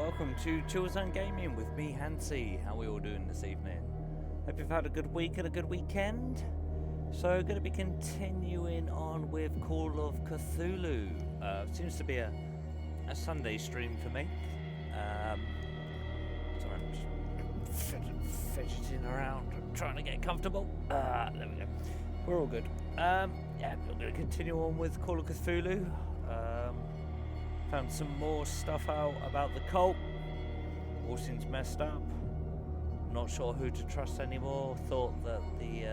welcome to Chills on Gaming with me, Hansi. How are we all doing this evening? Hope you've had a good week and a good weekend. So, going to be continuing on with Call of Cthulhu. Seems to be a Sunday stream for me. Sorry, I'm just fidgeting around. I'm trying to get comfortable. There we go. We're all good. Yeah, we're going to continue on with Call of Cthulhu. Found some more stuff out about the cult. All seems messed up. Not sure who to trust anymore. Thought that the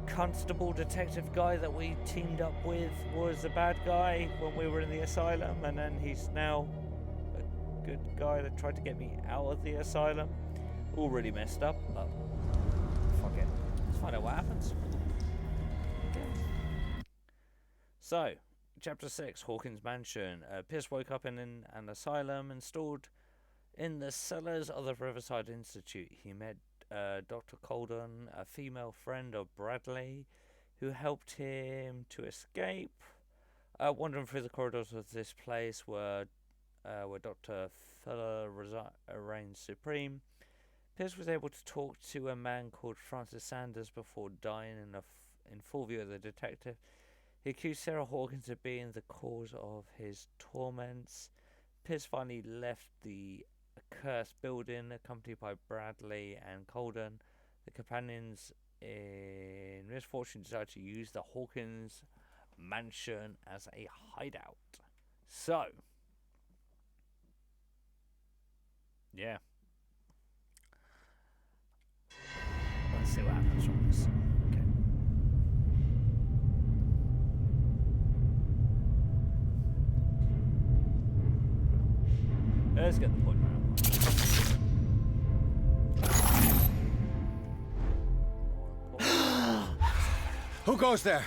constable detective guy that we teamed up with was a bad guy when we were in the asylum, and then he's now a good guy that tried to get me out of the asylum. All really messed up, but fuck it. Let's find out what happens. Okay. So, Chapter 6, Hawkins Mansion. Pierce woke up in an asylum installed in the cellars of the Riverside Institute. He met Dr. Colden, a female friend of Bradley, who helped him to escape. Wandering through the corridors of this place where Dr. Fuller reigns supreme, Pierce was able to talk to a man called Francis Sanders before dying in full view of the detective. He accused Sarah Hawkins of being the cause of his torments. Pierce finally left the accursed building, accompanied by Bradley and Colden. The companions in misfortune decided to use the Hawkins mansion as a hideout. So, yeah. Let's see what happens from this. Okay. Let's get the point around. Who goes there?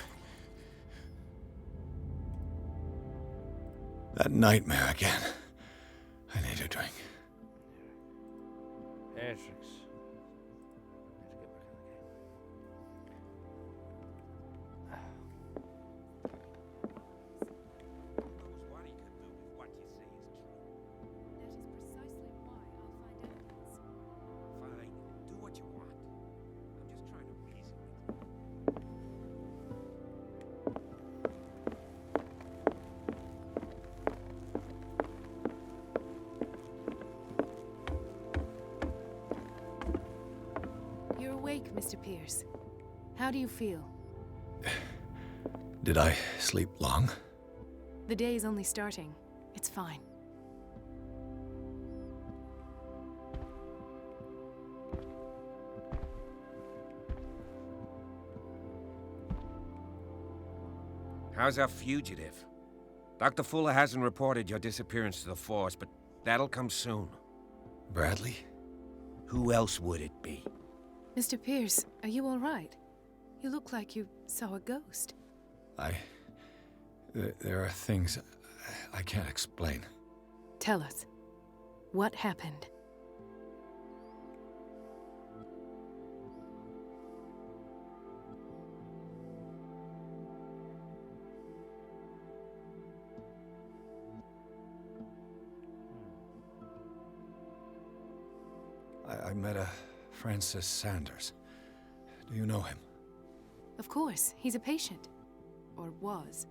That nightmare again. I need a drink. Atrix. Mr. Pierce, how do you feel? Did I sleep long? The day is only starting. It's fine. How's our fugitive? Dr. Fuller hasn't reported your disappearance to the force, but that'll come soon. Bradley? Who else would it be? Mr. Pierce, are you all right? You look like you saw a ghost. There are things I can't explain. Tell us. What happened? I met a Francis Sanders. Do you know him? Of course. He's a patient. Or was.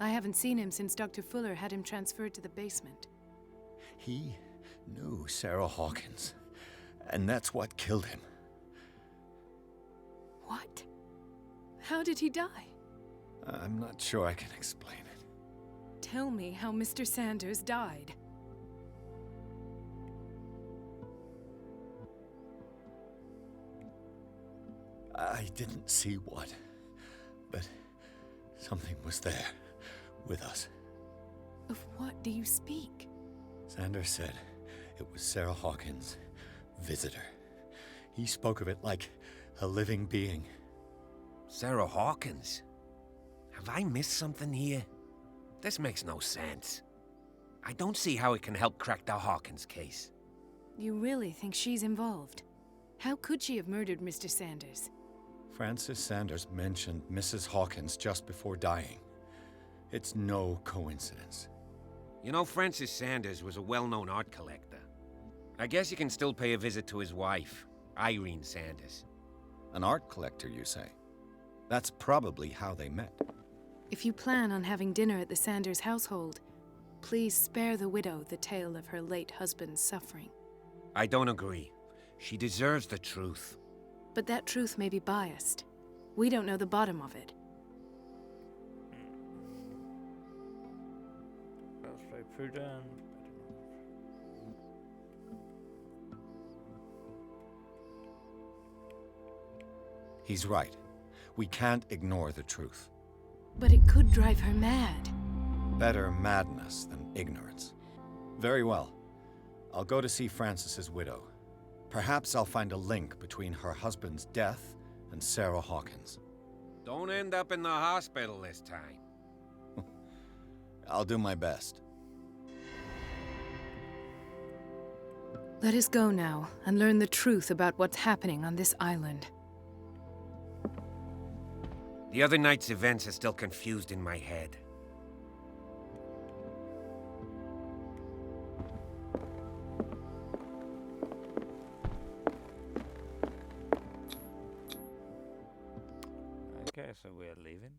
I haven't seen him since Dr. Fuller had him transferred to the basement. He knew Sarah Hawkins, and that's what killed him. What? How did he die? I'm not sure I can explain it. Tell me how Mr. Sanders died. I didn't see what, but something was there with us. Of what do you speak? Sanders said it was Sarah Hawkins' visitor. He spoke of it like a living being. Sarah Hawkins? Have I missed something here? This makes no sense. I don't see how it can help crack the Hawkins case. You really think she's involved? How could she have murdered Mr. Sanders? Francis Sanders mentioned Mrs. Hawkins just before dying. It's no coincidence. You know, Francis Sanders was a well-known art collector. I guess you can still pay a visit to his wife, Irene Sanders. An art collector, you say? That's probably how they met. If you plan on having dinner at the Sanders household, please spare the widow the tale of her late husband's suffering. I don't agree. She deserves the truth. But that truth may be biased. We don't know the bottom of it. That's very prudent. He's right. We can't ignore the truth. But it could drive her mad. Better madness than ignorance. Very well. I'll go to see Francis's widow. Perhaps I'll find a link between her husband's death and Sarah Hawkins. Don't end up in the hospital this time. I'll do my best. Let us go now and learn the truth about what's happening on this island. The other night's events are still confused in my head. Okay, so we're leaving.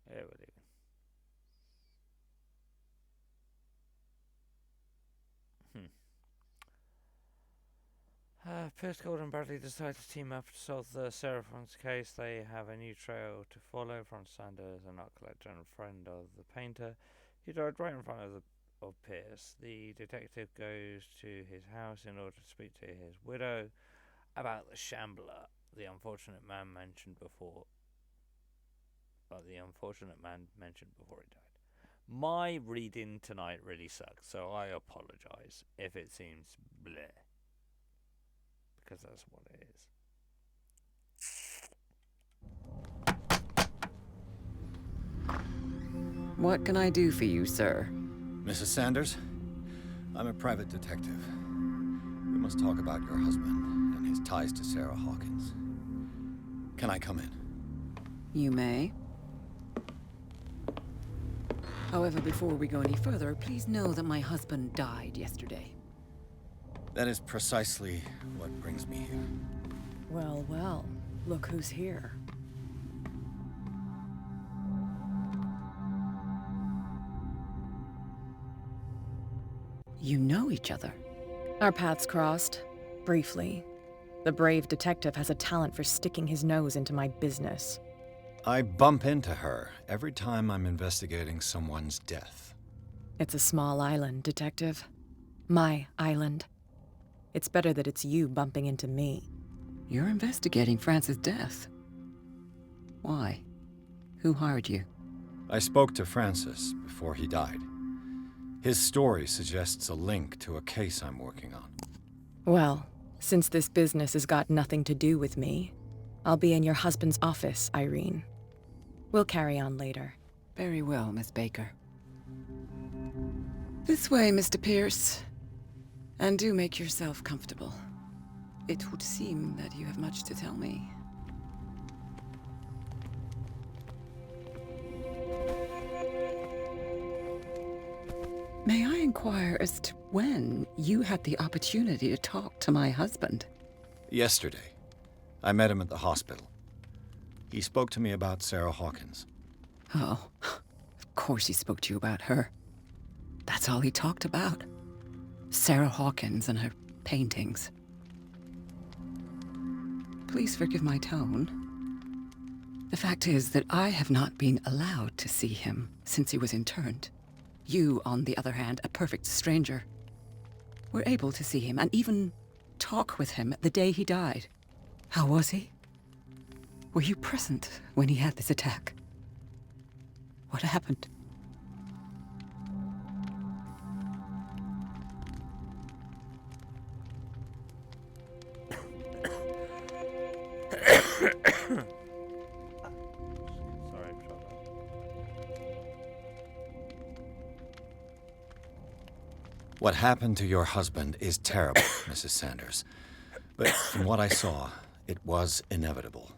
Yeah, we're leaving. Pierce, Gold, and Bradley decide to team up to solve the Sarah Franz case. They have a new trail to follow. Franz Sanders, an art collector and friend of the painter, he died right in front of Pierce. The detective goes to his house in order to speak to his widow about the shambler, the unfortunate man mentioned before. The unfortunate man mentioned before he died. My reading tonight really sucks, so I apologise if it seems bleh. Because that's what it is. What can I do for you, sir? Mrs. Sanders, I'm a private detective. We must talk about your husband and his ties to Sarah Hawkins. Can I come in? You may. However, before we go any further, please know that my husband died yesterday. That is precisely what brings me here. Well, well, look who's here. You know each other. Our paths crossed, briefly. The brave detective has a talent for sticking his nose into my business. I bump into her every time I'm investigating someone's death. It's a small island, Detective. My island. It's better that it's you bumping into me. You're investigating Francis' death. Why? Who hired you? I spoke to Francis before he died. His story suggests a link to a case I'm working on. Well, since this business has got nothing to do with me, I'll be in your husband's office, Irene. We'll carry on later. Very well, Miss Baker. This way, Mr. Pierce. And do make yourself comfortable. It would seem that you have much to tell me. May I inquire as to when you had the opportunity to talk to my husband? Yesterday, I met him at the hospital. He spoke to me about Sarah Hawkins. Oh, of course he spoke to you about her. That's all he talked about. Sarah Hawkins and her paintings. Please forgive my tone. The fact is that I have not been allowed to see him since he was interned. You, on the other hand, a perfect stranger, were able to see him and even talk with him the day he died. How was he? Were you present when he had this attack? What happened? Sorry, I'm trouble. What happened to your husband is terrible, Mrs. Sanders. But from what I saw, it was inevitable.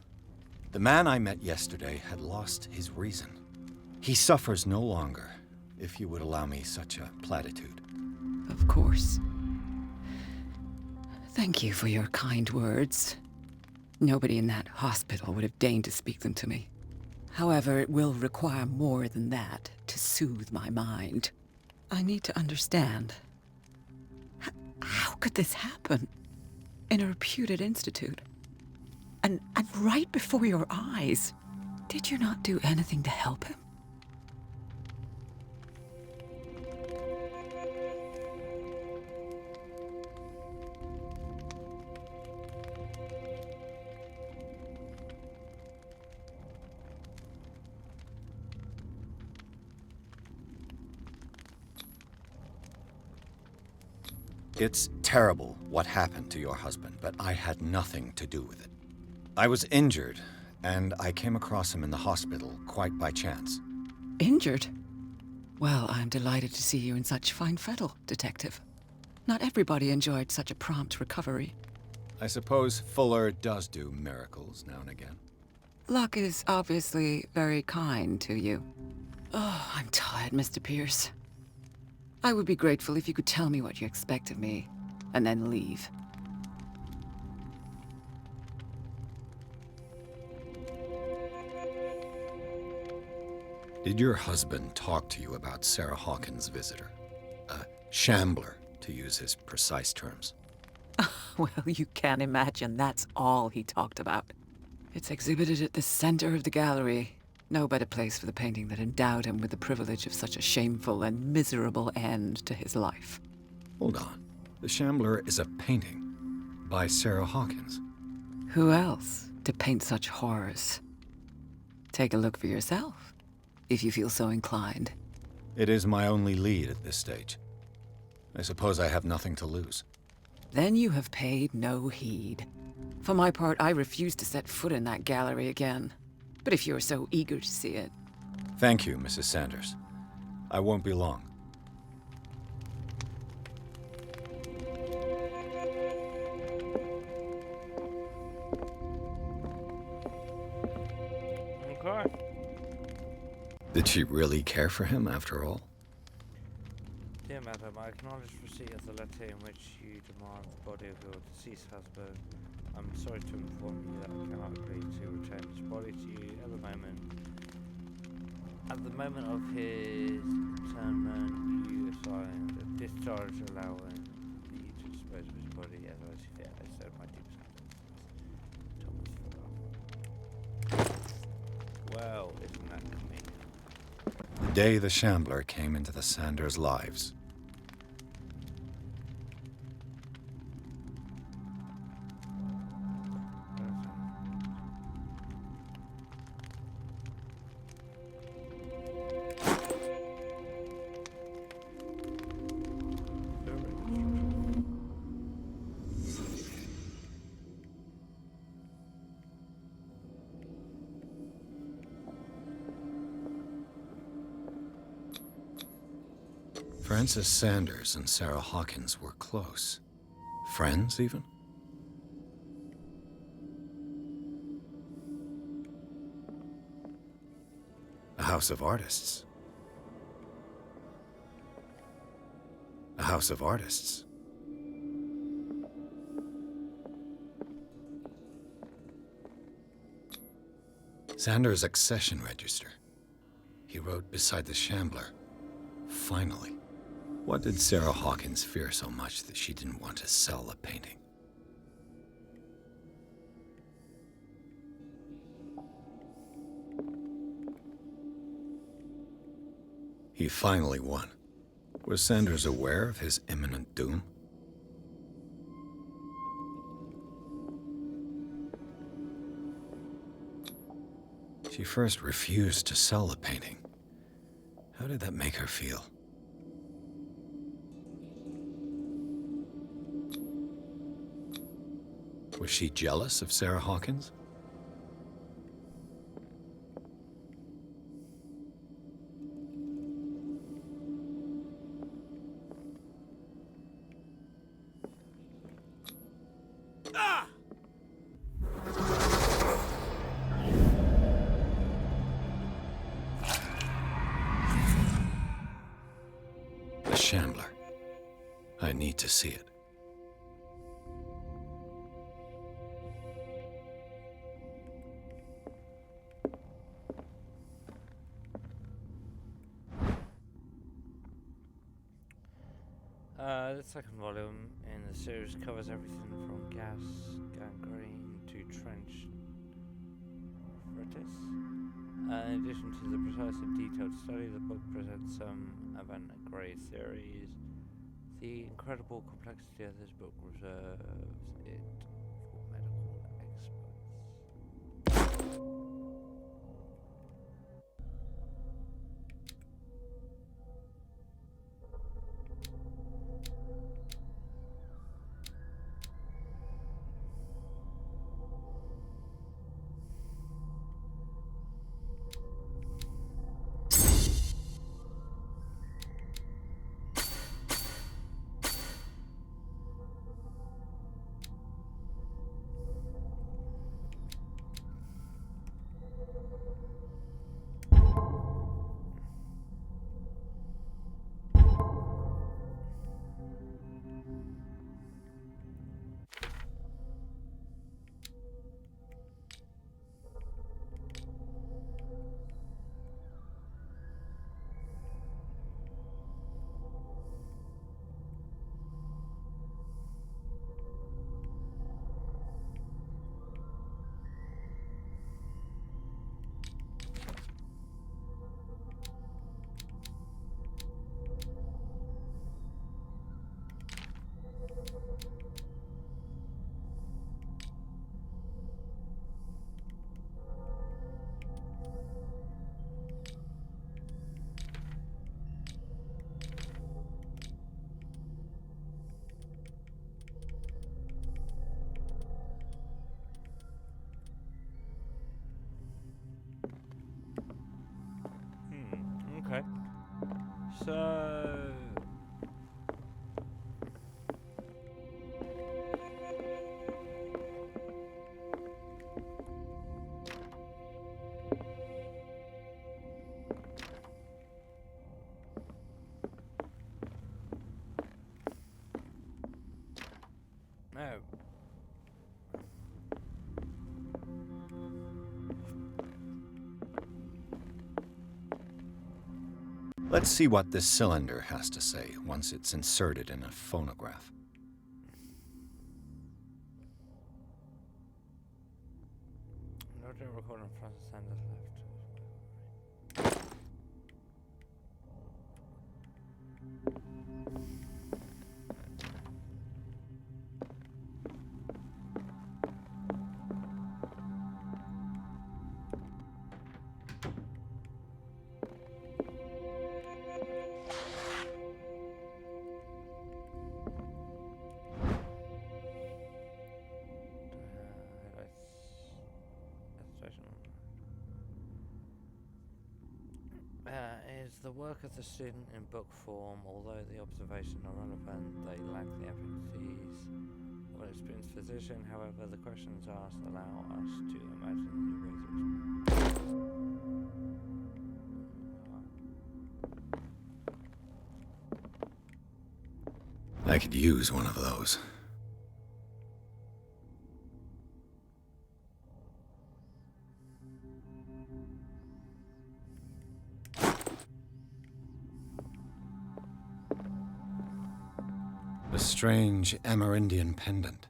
The man I met yesterday had lost his reason. He suffers no longer. if you would allow me such a platitude. Of course. Thank you for your kind words. Nobody in that hospital would have deigned to speak them to me. However, it will require more than that to soothe my mind. I need to understand. How could this happen? In a reputed institute? And right before your eyes? Did you not do anything to help him? It's terrible what happened to your husband, but I had nothing to do with it. I was injured, and I came across him in the hospital quite by chance. Injured? Well, I'm delighted to see you in such fine fettle, Detective. Not everybody enjoyed such a prompt recovery. I suppose Fuller does do miracles now and again. Luck is obviously very kind to you. Oh, I'm tired, Mr. Pierce. I would be grateful if you could tell me what you expect of me, and then leave. Did your husband talk to you about Sarah Hawkins' visitor? A shambler, to use his precise terms. Well, you can imagine that's all he talked about. It's exhibited at the center of the gallery. No better place for the painting that endowed him with the privilege of such a shameful and miserable end to his life. Hold on. The Shambler is a painting by Sarah Hawkins. Who else to paint such horrors? Take a look for yourself, if you feel so inclined. It is my only lead at this stage. I suppose I have nothing to lose. Then you have paid no heed. For my part, I refuse to set foot in that gallery again. But if you're so eager to see it... Thank you, Mrs. Sanders. I won't be long. Okay. Did she really care for him after all? Dear madam, I acknowledge receipt of the letter in which you demand the body of your deceased husband. I'm sorry to inform you that I cannot agree to return his body to you at the moment. At the moment of his interment, you assigned a discharge allowing you to dispose of his body as I see fit. I said my deepest condolences. Well, isn't that convenient? The day the Shambler came into the Sanders' lives. Francis Sanders and Sarah Hawkins were close. Friends, even? A house of artists. A house of artists. Sanders' accession register. He wrote beside the Shambler. Finally. What did Sarah Hawkins fear so much that she didn't want to sell the painting? He finally won. Was Sanders aware of his imminent doom? She first refused to sell the painting. How did that make her feel? Was she jealous of Sarah Hawkins? need to see it. The second volume in the series covers everything from gas gangrene to trench nephritis. In addition to the precise and detailed study, the book presents some avant-garde theories. The incredible complexity of this book reserves it for medical experts. Okay. So... No. Let's see what this cylinder has to say once it's inserted in a phonograph. No recording from Sanders left. Is the work of the student in book form, although the observations are relevant, they lack the evidences of an experienced physician. However, the questions asked allow us to imagine new ways of I could use one of those. A strange Amerindian pendant.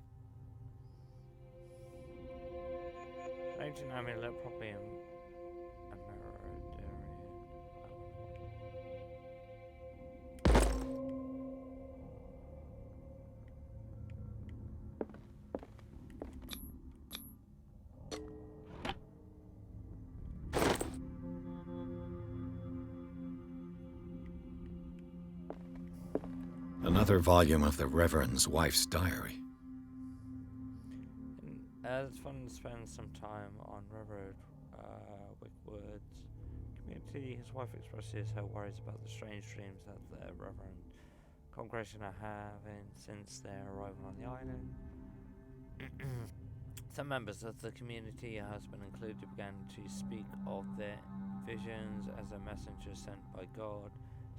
ancient amulet, probably a Another volume of the Reverend's wife's diary. It's fun to spend some time on Reverend Wickwood's community. His wife expresses her worries about the strange dreams that the Reverend congregation are having since their arrival on the island. Some members of the community, her husband included, began to speak of their visions as a messenger sent by God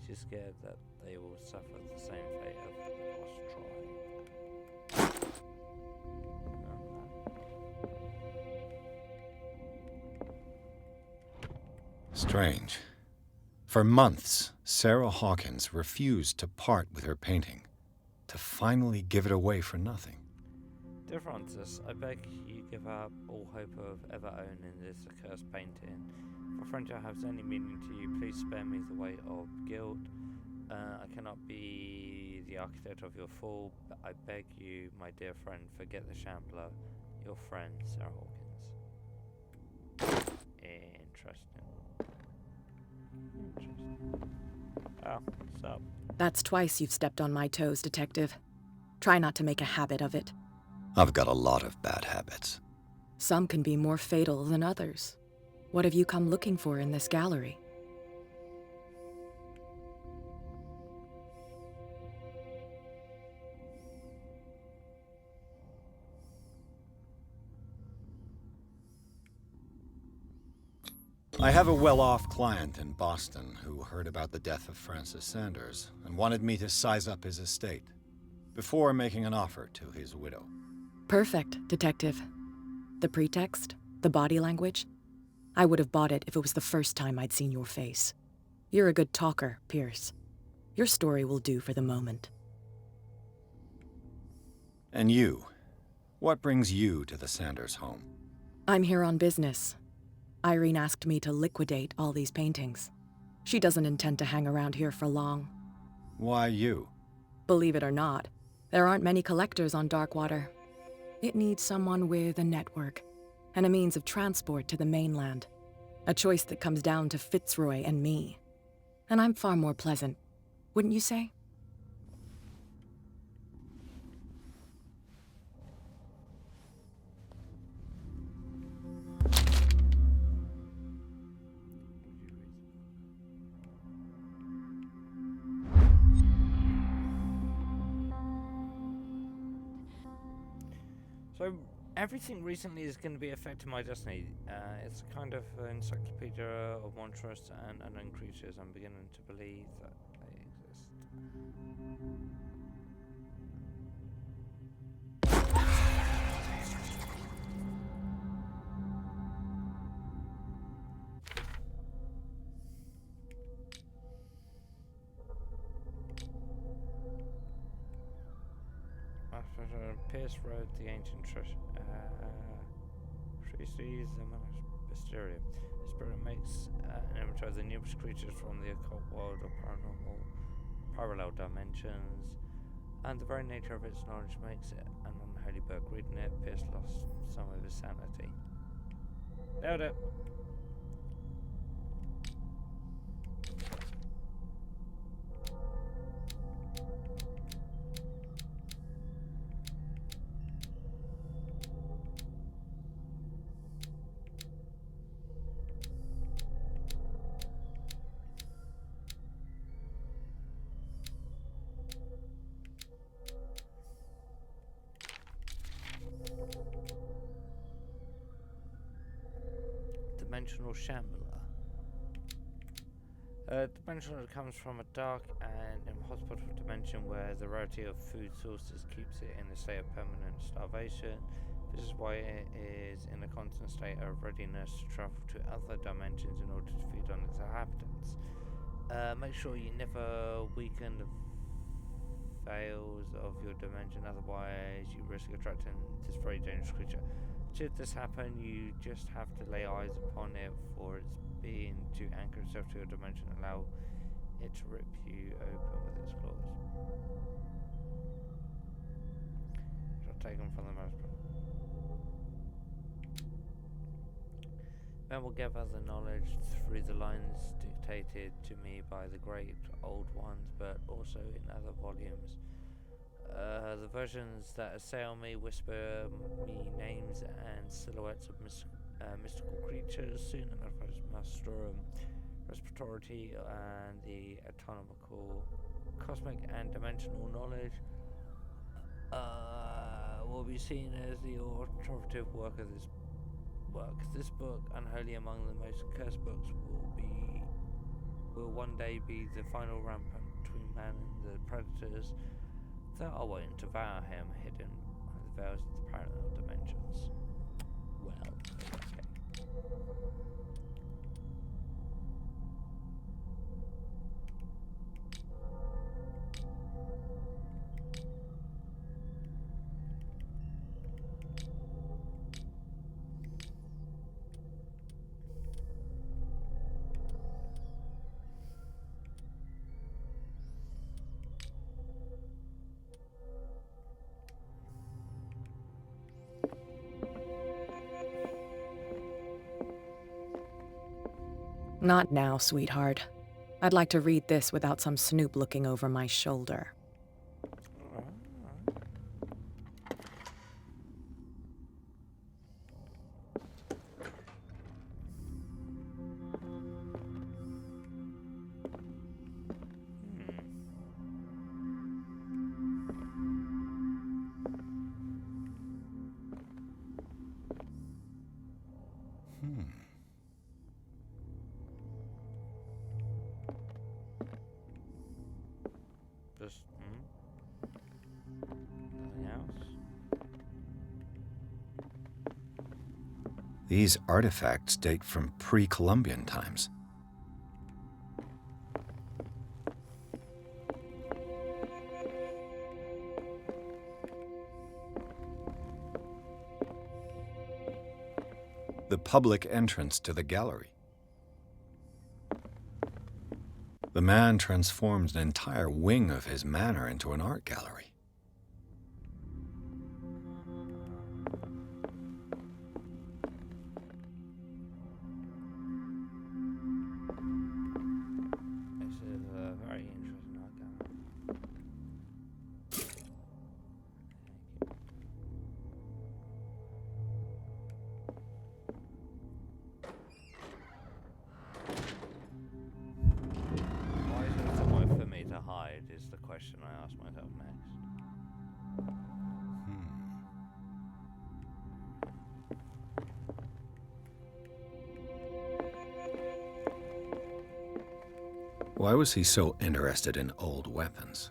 She's scared that they will suffer the same fate of the lost tribe. Strange. For months, Sarah Hawkins refused to part with her painting, to finally give it away for nothing. Dear Francis, I beg you give up all hope of ever owning this accursed painting. For friendship has any meaning to you, please spare me the weight of guilt. I cannot be the architect of your fall, but I beg you, my dear friend, forget the shambler. Your friend, Sarah Hawkins. Interesting. Oh, what's up? That's twice you've stepped on my toes, Detective. Try not to make a habit of it. I've got a lot of bad habits. Some can be more fatal than others. What have you come looking for in this gallery? I have a well-off client in Boston who heard about the death of Francis Sanders and wanted me to size up his estate before making an offer to his widow. Perfect, Detective. The pretext, the body language, I would have bought it if it was the first time I'd seen your face. You're a good talker, Pierce. Your story will do for the moment. And you? What brings you to the Sanders home? I'm here on business. Irene asked me to liquidate all these paintings. She doesn't intend to hang around here for long. Why you? Believe it or not, there aren't many collectors on Darkwater. It needs someone with a network and a means of transport to the mainland. A choice that comes down to Fitzroy and me. And I'm far more pleasant, wouldn't you say? So everything recently is going to be affecting my destiny. It's a kind of encyclopedia of monstrous and unknown creatures. I'm beginning to believe that they exist. Pierce Road, the ancient treaties, the Mysteria. The spirit makes an inventory of the numerous creatures from the occult world or paranormal parallel dimensions, and the very nature of its knowledge makes it an unholy book. Reading it, Pierce lost some of his sanity. Nailed it. Dimensional Shambler. Dimensional comes from a dark and inhospitable dimension where the rarity of food sources keeps it in a state of permanent starvation. This is why it is in a constant state of readiness to travel to other dimensions in order to feed on its inhabitants. Make sure you never weaken the veils of your dimension, otherwise you risk attracting this very dangerous creature. Should this happen, you just have to lay eyes upon it for its being to anchor itself to your dimension and allow it to rip you open with its claws. Shall take them from the most. Men will gather the knowledge through the lines dictated to me by the great old ones, but also in other volumes. The versions that assail me whisper me names and silhouettes of mystical creatures. Soon enough, I must store respiratory and the anatomical, cosmic and dimensional knowledge will be seen as the authoritative work of this work. This book, unholy among the most cursed books, will be will one day be the final rampart between man and the predators that are waiting to devour him, hidden behind the veils of the parallel dimensions. Well, okay. Not now, sweetheart. I'd like to read this without some snoop looking over my shoulder. Just, nothing else? These artifacts date from pre-Columbian times. The public entrance to the gallery. The man transformed an entire wing of his manor into an art gallery. This is a very interesting art gallery. Why is there somewhere for me to hide is the question I ask myself next. Why was he so interested in old weapons?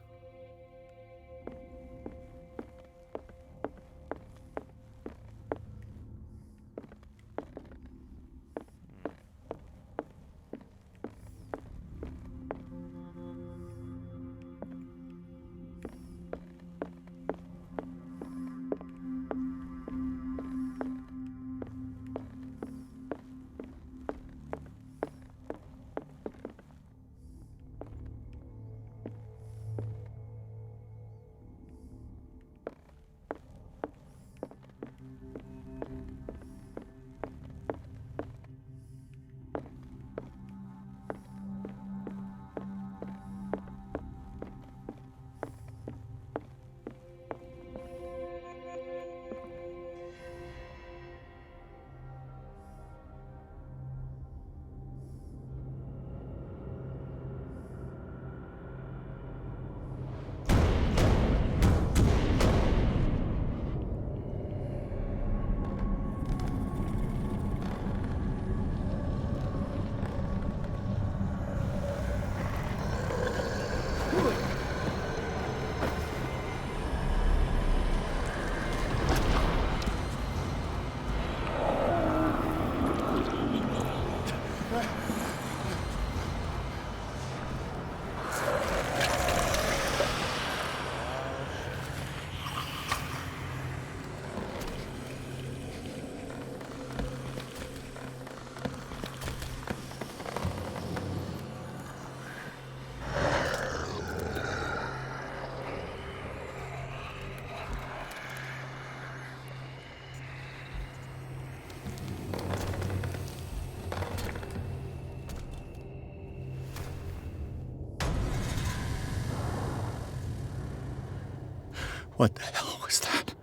What the hell was that?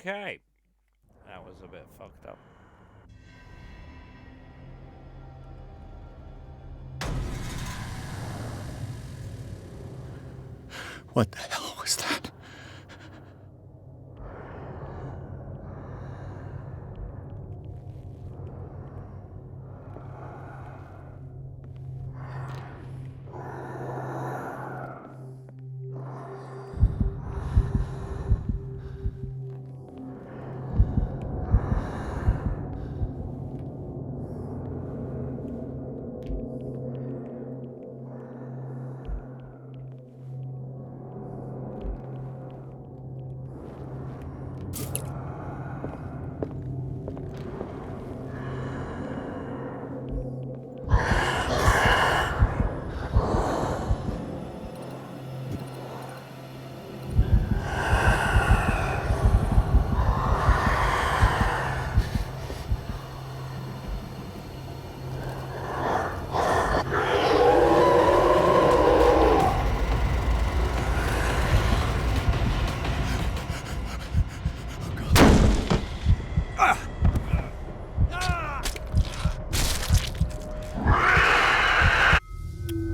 Okay. That was a bit fucked up. What the hell was that?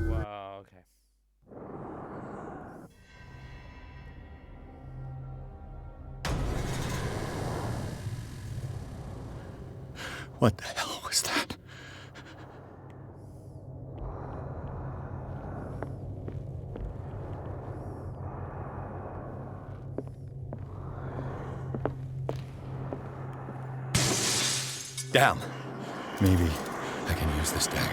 Wow, okay. What the hell was that? Damn. Maybe I can use this dagger.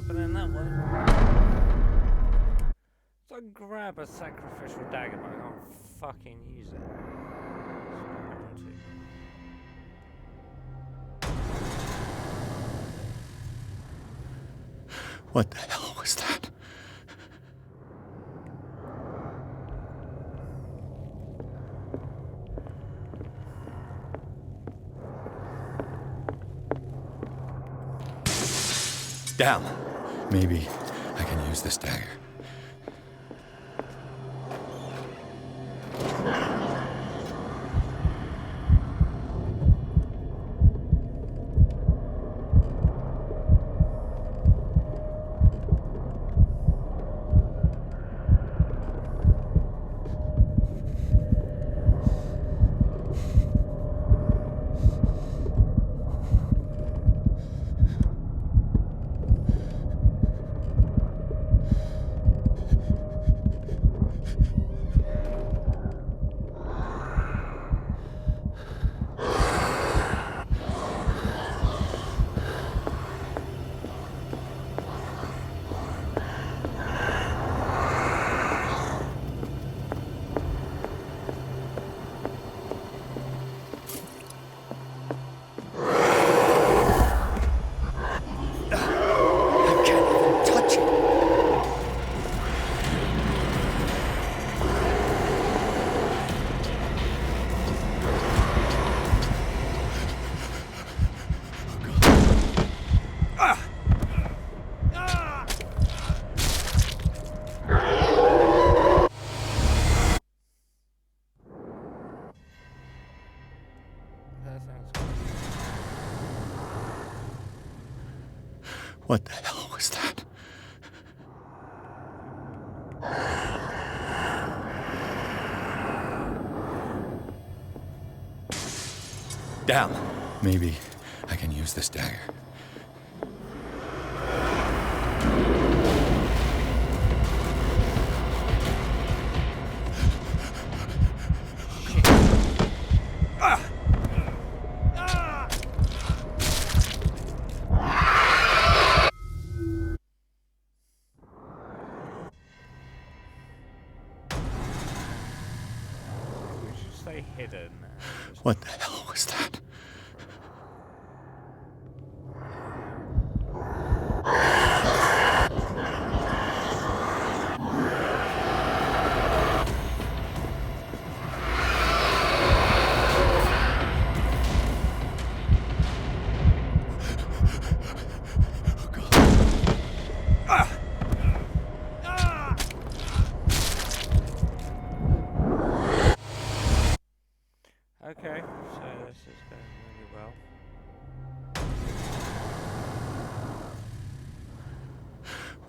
But in that one, so I grab a sacrificial dagger, but I can't fucking use it. So I want to. What the hell was that? Damn. Maybe I can use this dagger. That sounds good. What the hell was that? Damn. Maybe I can use this dagger. We should stay hidden. What the hell was that?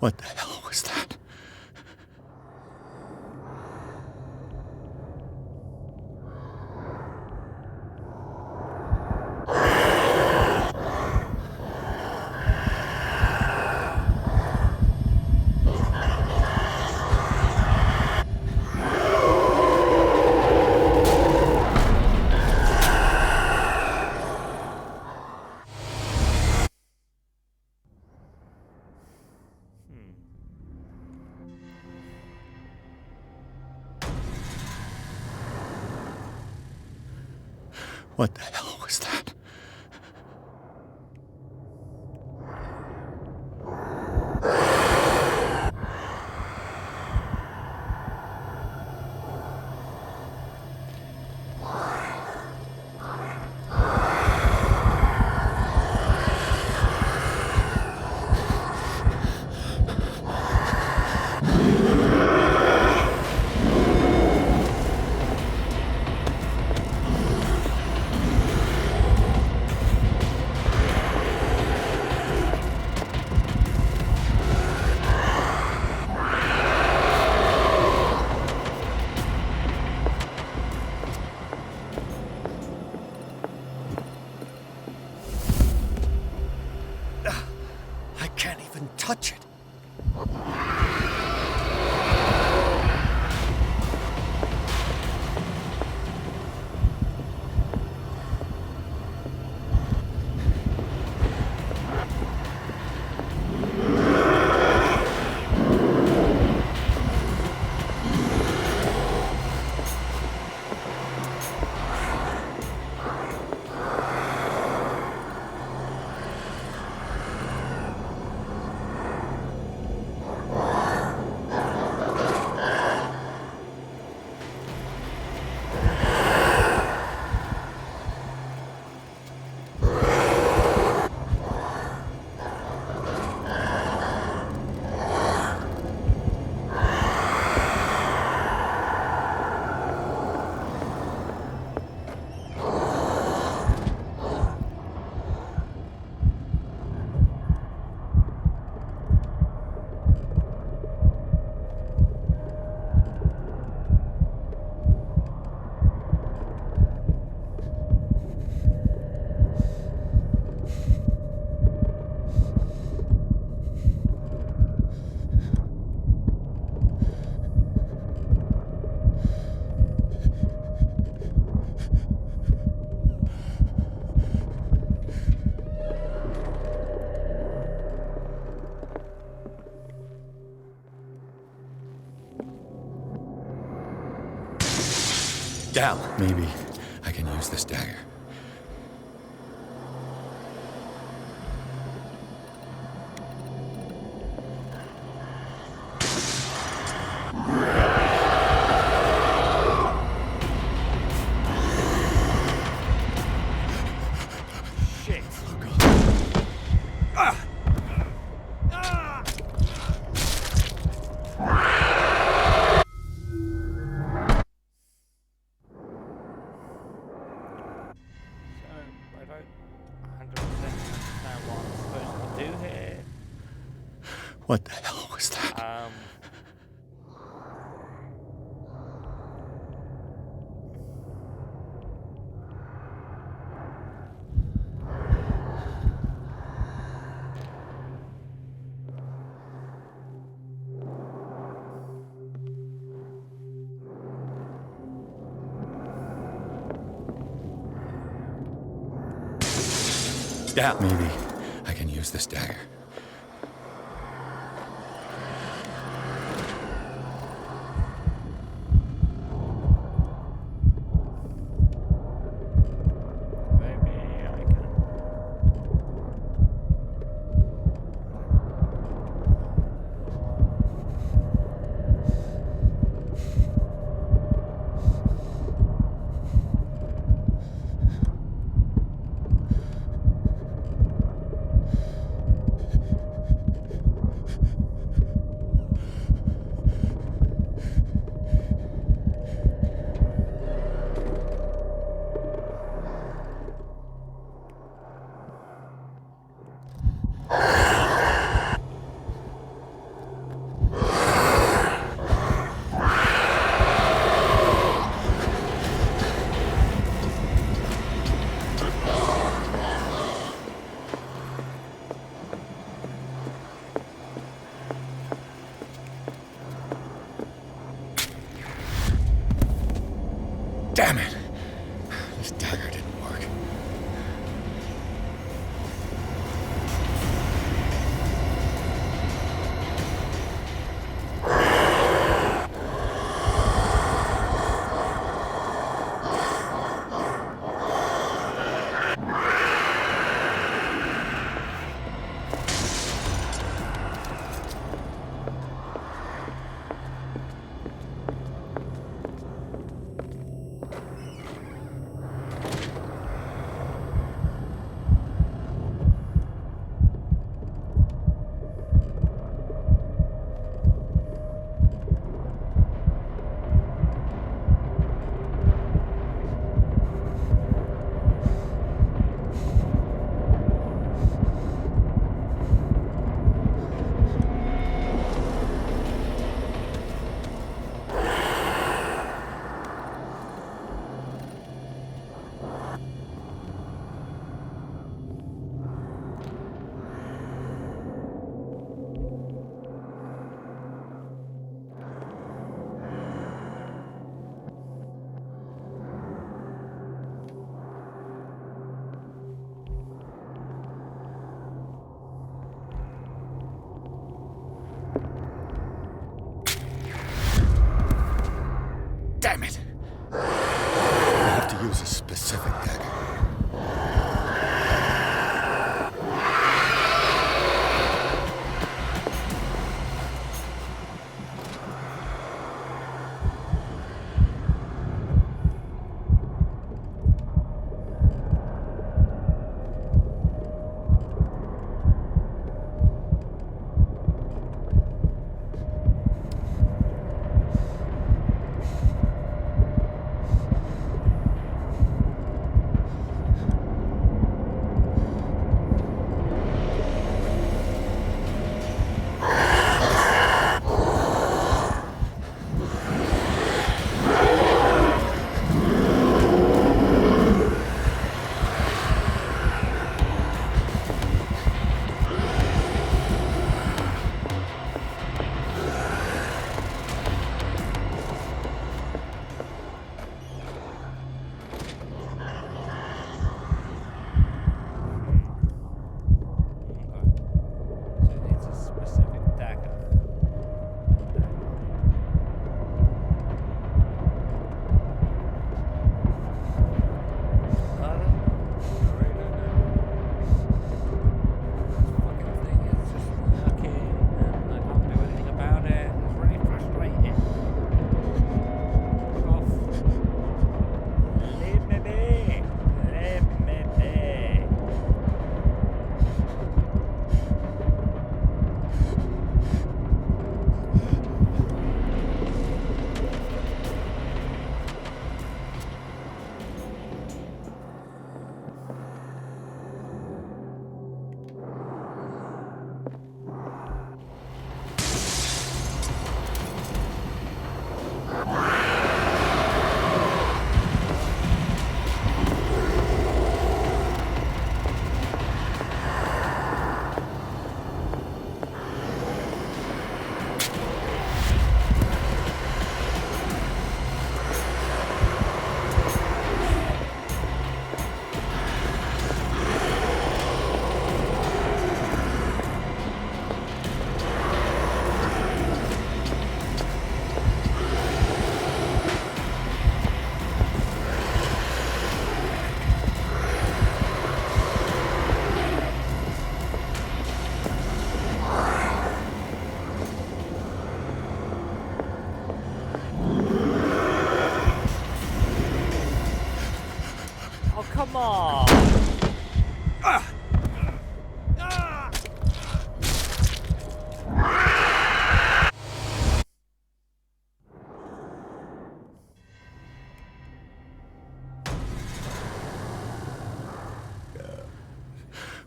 What the hell was that? What the hell was that? I can't even touch it. Damn. Maybe I can use this dagger. Shit. I don't 100% understand what I'm supposed to do here. What the hell was that? Damn. Maybe I can use this dagger. Maybe I can. Damn it! This dagger didn't work. Damn it! I have to use a specific dagger. So it needs a specific dagger. I don't know. I really don't know. Fucking thing is just lurking and I can't do anything about it. It's really frustrating. Fuck off. Leave me be. Leave me be. Oh, come on!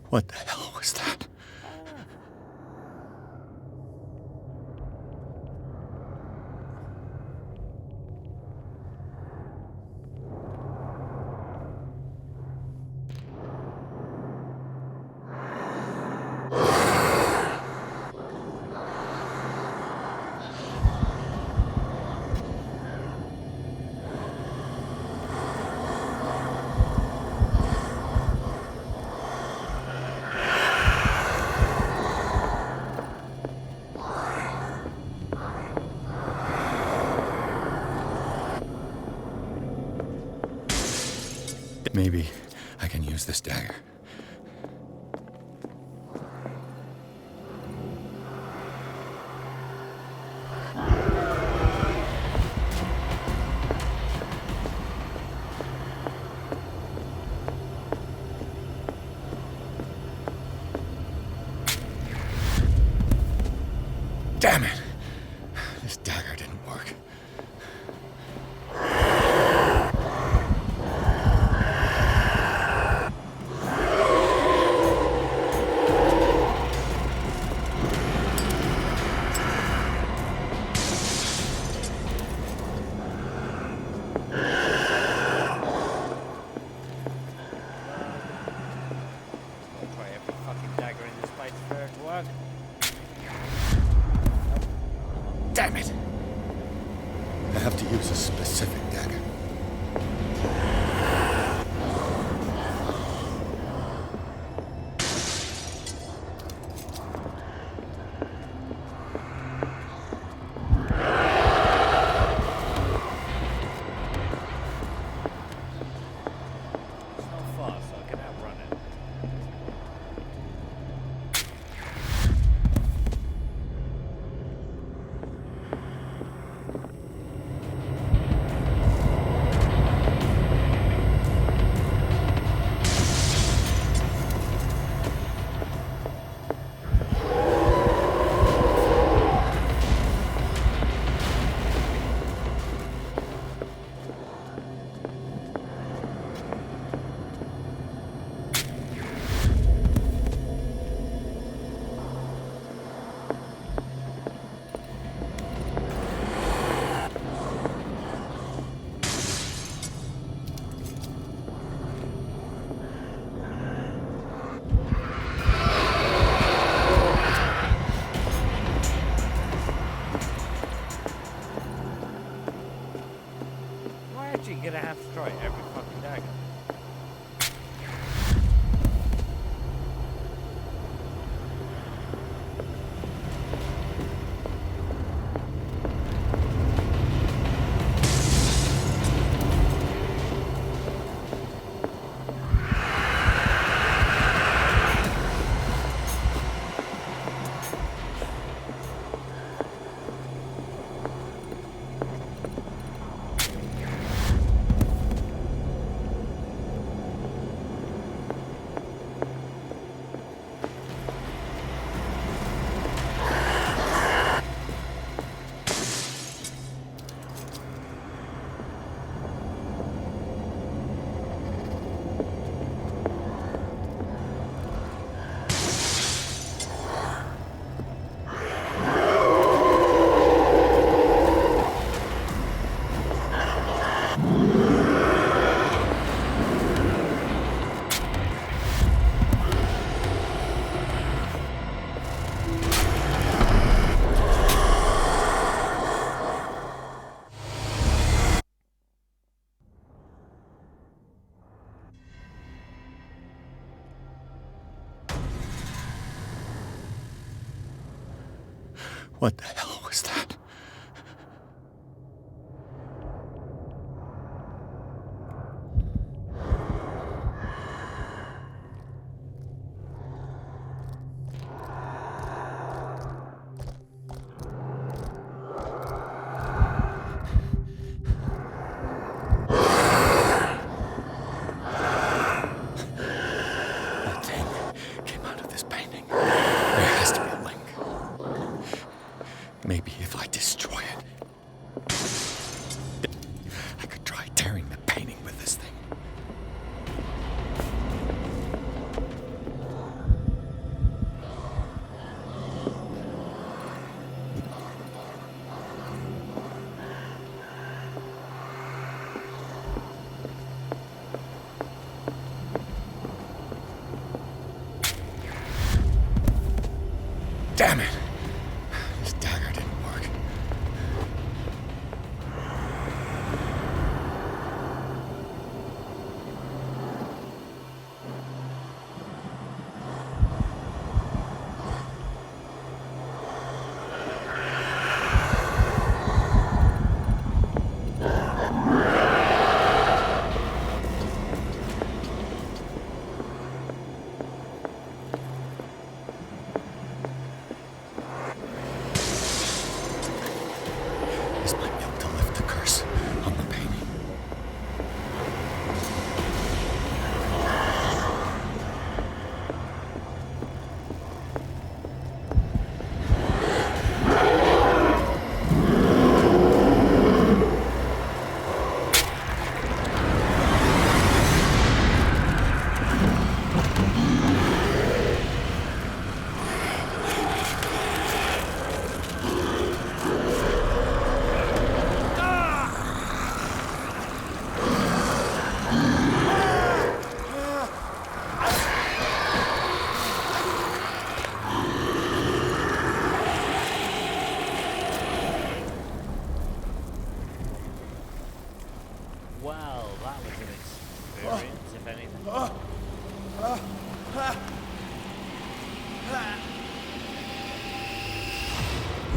What the hell was that? Maybe I can use this dagger. Damn it! This dagger didn't work. I'll try every fucking dagger in this place for it to work. Damn it! I have to use a specific dagger. It's not far, so I can outrun it. Am I actually gonna have to try every fucking dagger? What the hell was that? That thing came out of this painting. There has to be a link. Maybe if I destroy it, I could try tearing the painting with this thing. Damn it! This dagger didn't work.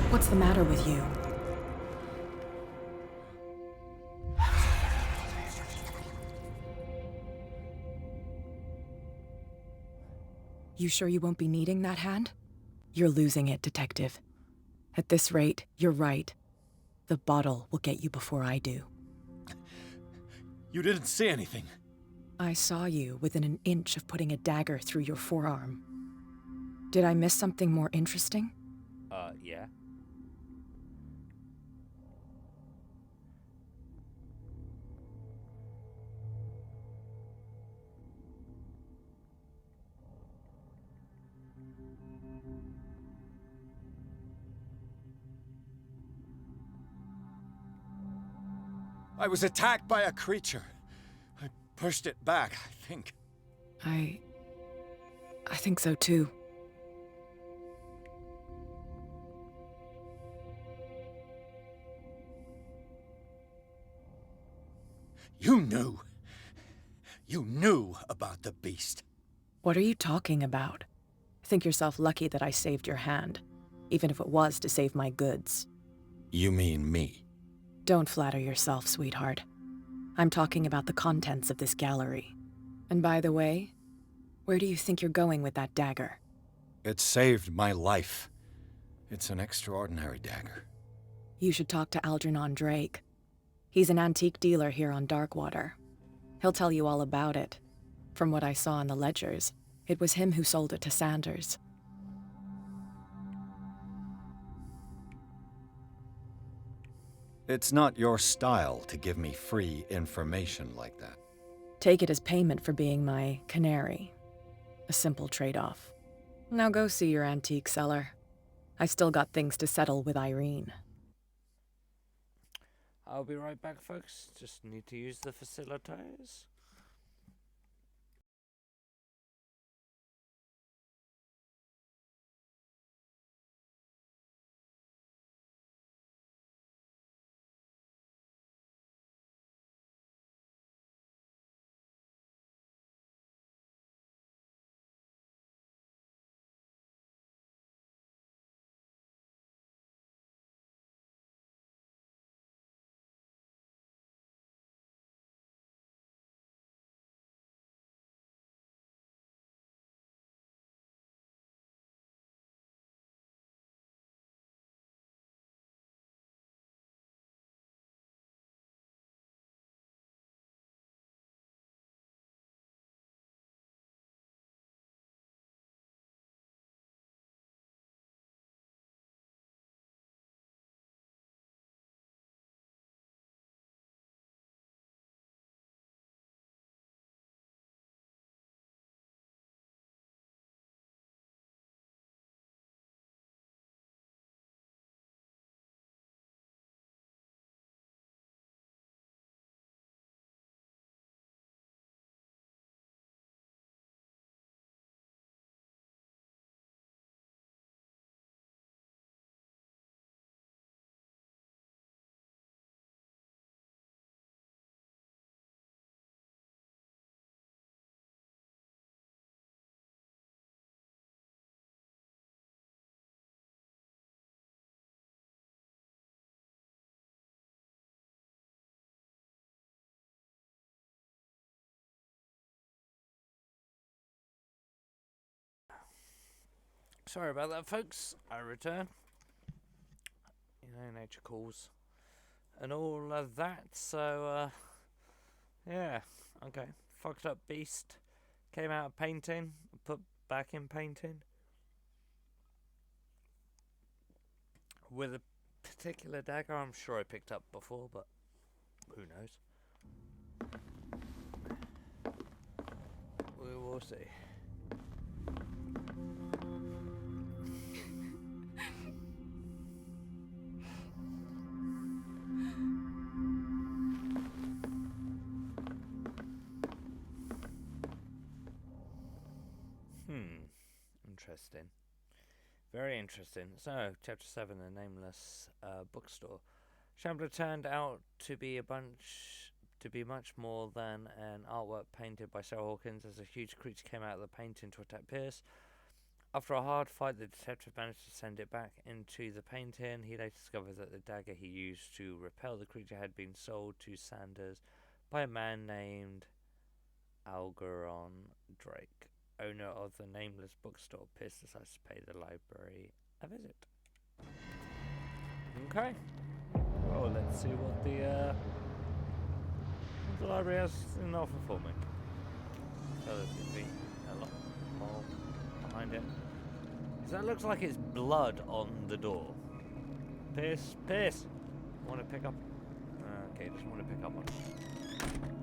What's the matter with you? You sure you won't be needing that hand? You're losing it, Detective. At this rate, you're right. The bottle will get you before I do. You didn't see anything. I saw you within an inch of putting a dagger through your forearm. Did I miss something more interesting? Yeah. I was attacked by a creature. I pushed it back, I think. I think so too. You knew. You knew about the beast. What are you talking about? Think yourself lucky that I saved your hand, even if it was to save my goods. You mean me? Don't flatter yourself, sweetheart. I'm talking about the contents of this gallery. And by the way, where do you think you're going with that dagger? It saved my life. It's an extraordinary dagger. You should talk to Algernon Drake. He's an antique dealer here on Darkwater. He'll tell you all about it. From what I saw in the ledgers, it was him who sold it to Sanders. It's not your style to give me free information like that. Take it as payment for being my canary. A simple trade-off. Now go see your antique seller. I still got things to settle with Irene. I'll be right back, folks. Just need to use the facilitators. Sorry about that, folks. I return. You know, nature calls. And all of that, so, yeah. Okay. Fucked up beast. Came out of painting. Put back in painting. With a particular dagger I'm sure I picked up before, but who knows. We will see. Interesting. Very interesting. So, Chapter 7, The Nameless Bookstore. Shambler turned out to be much more than an artwork painted by Sarah Hawkins, as a huge creature came out of the painting to attack Pierce. After a hard fight, the detective managed to send it back into the painting. He later discovered that the dagger he used to repel the creature had been sold to Sanders by a man named Algeron Drake, owner of the nameless bookstore. Pierce decides to pay the library a visit. Okay. Well, let's see what the library has in offer for me. So there's going to be a lot more behind it. So that looks like it's blood on the door. Pierce! Want to pick up? Okay, just want to pick up on it.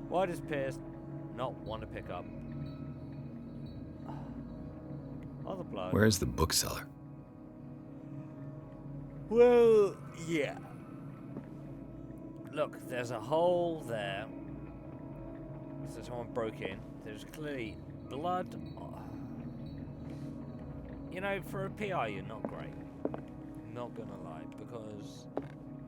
Why does Pierce not want to pick up? Other blood. Where's the bookseller? Well, yeah. Look, there's a hole there. So someone broke in. There's clearly blood. You know, for a PI, you're not great. Not gonna lie, because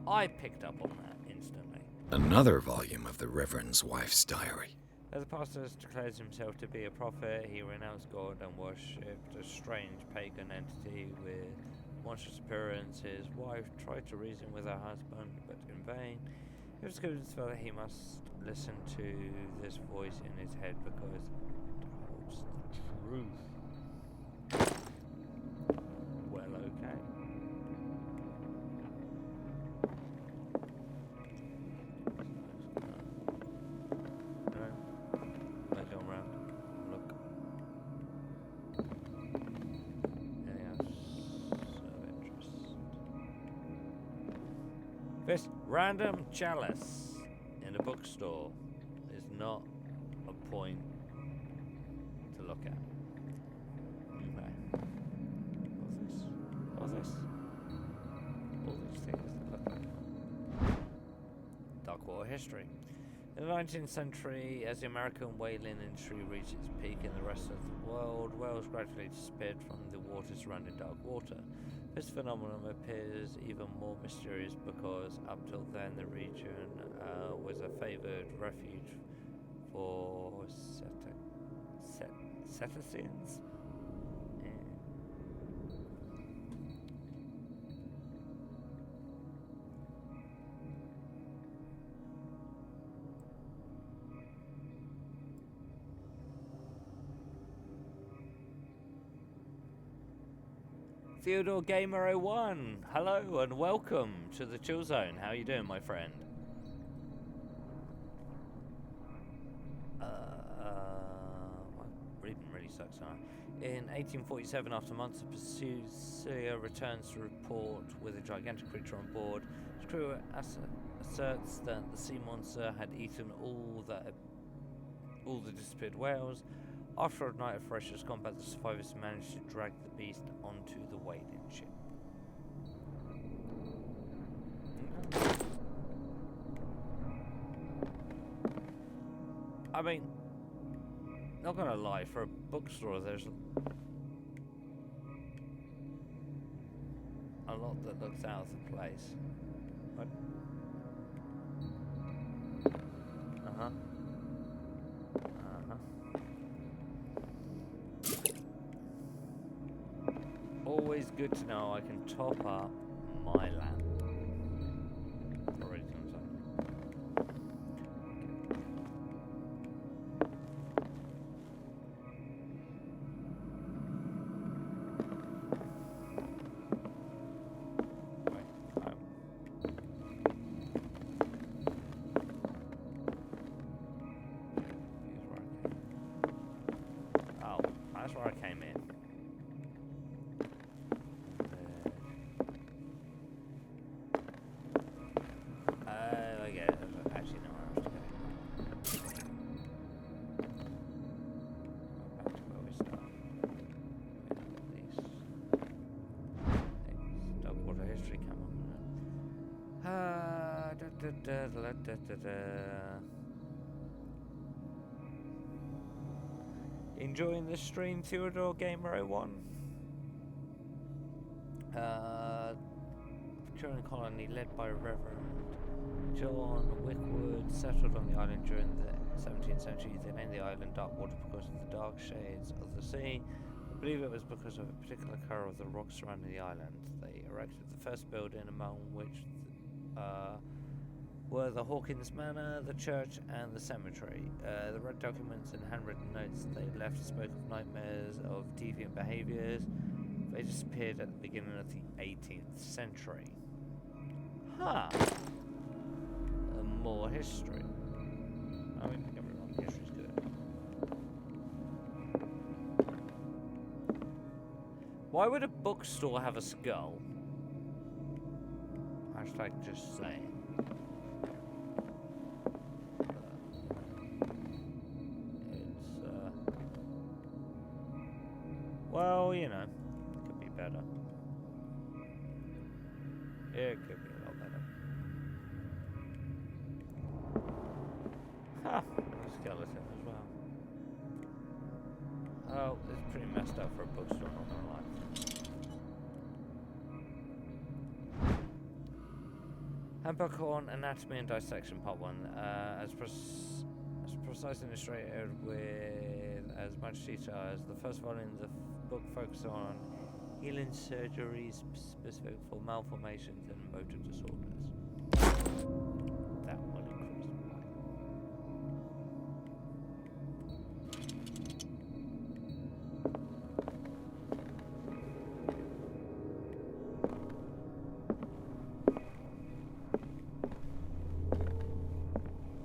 I picked up on that instantly. Another volume of the Reverend's wife's diary. As the pastor declares himself to be a prophet, he renounced God and worshipped a strange pagan entity with monstrous appearance. His wife tried to reason with her husband, but in vain. He was convinced that he must listen to this voice in his head because it holds the truth. Well, okay. This random chalice in a bookstore is not a point to look at. Okay. What's this? All these things that look like Darkwater history. In the 19th century, as the American whaling industry reached its peak in the rest of the world, whales gradually disappeared from the waters surrounding Darkwater. This phenomenon appears even more mysterious because up till then the region was a favoured refuge for cetaceans. Theodore Gamer 01, hello and welcome to the Chill Zone. How are you doing, my friend? My reading really sucks, huh? In 1847, after months of pursuit, Celia returns to report with a gigantic creature on board. The crew asserts that the sea monster had eaten all the disappeared whales. After a night of ferocious combat, the survivors managed to drag the beast onto the whaling ship. I mean, not gonna lie, for a bookstore there's a lot that looks out of place. But always good to know I can top up my lamp. Already done so. Oh, that's where I came in. Enjoying this stream, Theodore Gamer 01? Victorian colony led by Reverend John Wickwood settled on the island during the 17th century. They named the island Darkwater because of the dark shades of the sea. believe it was because of a particular colour of the rocks surrounding the island. They erected the first building, among which were the Hawkins Manor, the church, and the cemetery. The red documents and handwritten notes they left spoke of nightmares of deviant behaviours. They disappeared at the beginning of the 18th century. Huh. More history. I mean, everyone, history's good. Why would a bookstore have a skull? Hashtag just saying. It's, well, you know, it could be better. It could be a lot better. Ha! Skeleton as well. Oh, it's pretty messed up for a bookstore, not gonna lie. Handbook on Anatomy and Dissection, Part 1. As precise and illustrated with as much detail as the first volume, the book focuses on healing surgeries specific for malformations and motor disorders. That will increase my.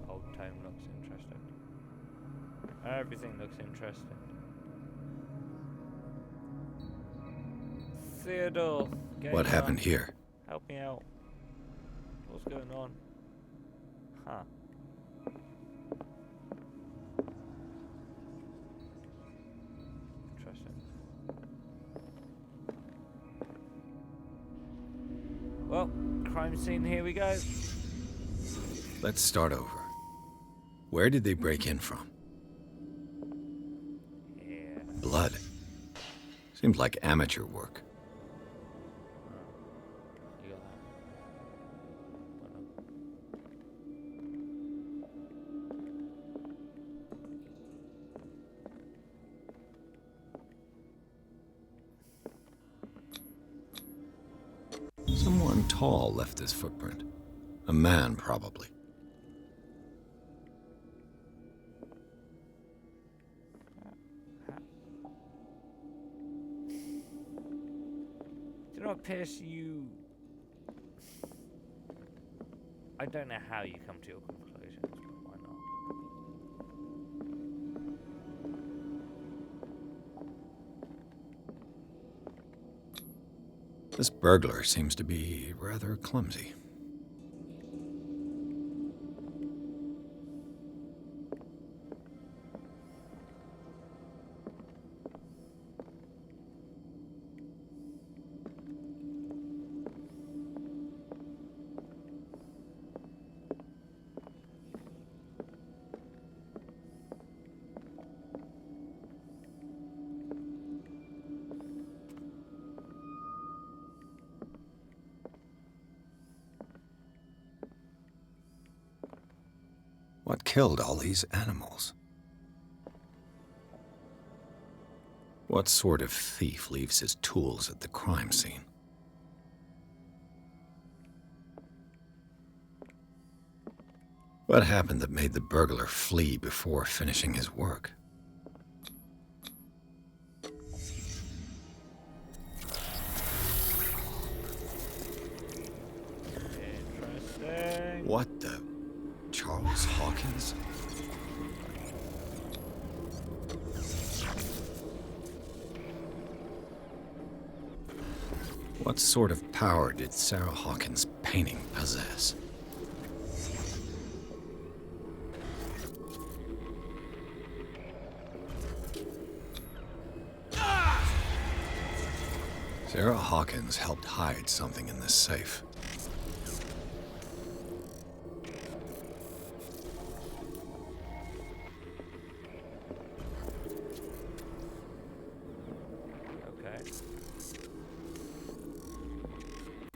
Old tome looks interesting. Everything looks interesting. Theodore, What happened here? Help me out. What's going on? Huh. Interesting. Well, crime scene, here we go. Let's start over. Where did they break in from? Yeah. Blood. Seems like amateur work. You got that. Someone tall left this footprint. A man, probably. Do you know what, Pierce? I don't know how you come to your conclusions, but why not? This burglar seems to be rather clumsy. What killed all these animals? What sort of thief leaves his tools at the crime scene? What happened that made the burglar flee before finishing his work? Interesting. What the? Charles Hawkins? What sort of power did Sarah Hawkins' painting possess? Sarah Hawkins helped hide something in this safe.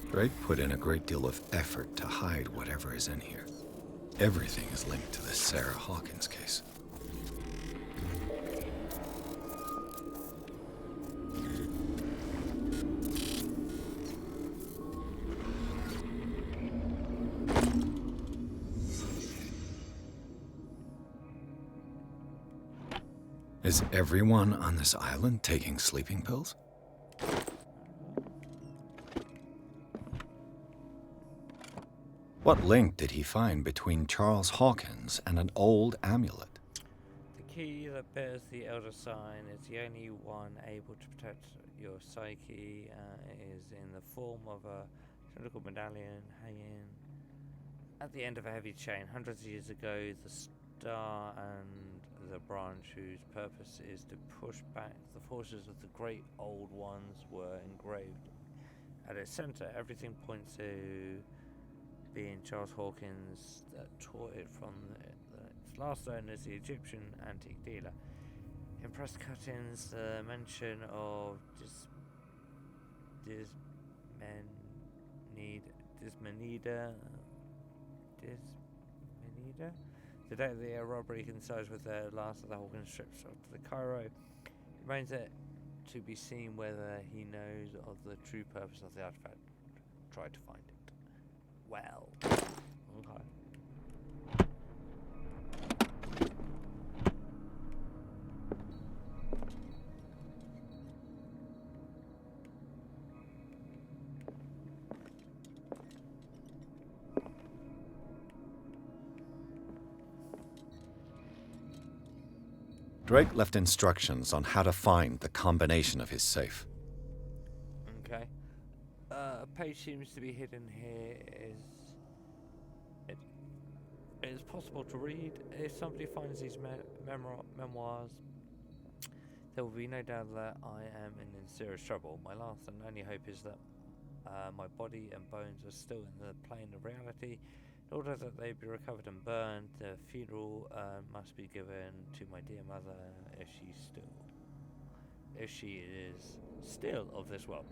Drake put in a great deal of effort to hide whatever is in here. Everything is linked to the Sarah Hawkins case. Is everyone on this island taking sleeping pills? What link did he find between Charles Hawkins and an old amulet? The key that bears the Elder Sign is the only one able to protect your psyche. It is in the form of a cylindrical medallion hanging at the end of a heavy chain. Hundreds of years ago, the star and the branch, whose purpose is to push back the forces of the great old ones, were engraved at its center. Everything points to being Charles Hawkins that taught it from its last owners, the Egyptian antique dealer. In press cuttings, the mention of Dismenida. The date of the robbery coincides with the last of the Hawkins strips of the Cairo. It remains to be seen whether he knows of the true purpose of the artifact. Try to find it. Well, okay. Drake left instructions on how to find the combination of his safe. Okay. A page seems to be hidden here. It is possible to read. If somebody finds these memoirs, there will be no doubt that I am in serious trouble. My last and only hope is that my body and bones are still in the plane of reality. In order that they be recovered and burned, the funeral must be given to my dear mother if she is still of this world.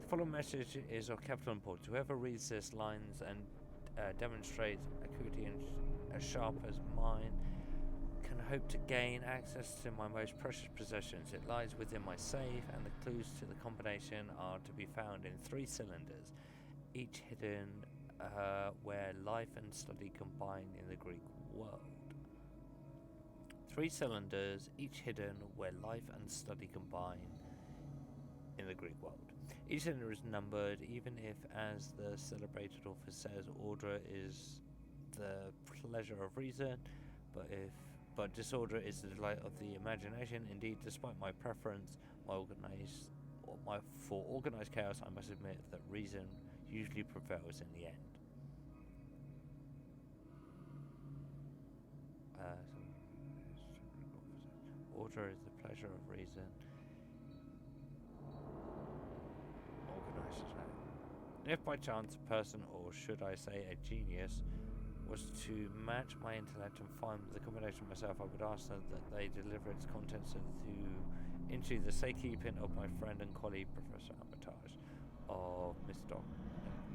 The following message is of capital importance. Whoever reads this lines and demonstrates acuity as sharp as mine can hope to gain access to my most precious possessions. It lies within my safe, and the clues to the combination are to be found in 3 cylinders, each hidden where life and study combine in the Greek world. 3 cylinders, each hidden where life and study combine in the Greek world. Each cylinder is numbered, even if, as the celebrated author says, order is the pleasure of reason, but disorder is the delight of the imagination. Indeed, despite my preference for organized chaos, I must admit that reason usually prevails in the end. Order is the pleasure of reason. Organized. If by chance a person, or should I say a genius, was to match my intellect and find the combination myself, I would ask them that they deliver its contents into the safekeeping of my friend and colleague, Professor Armitage of Miss Dock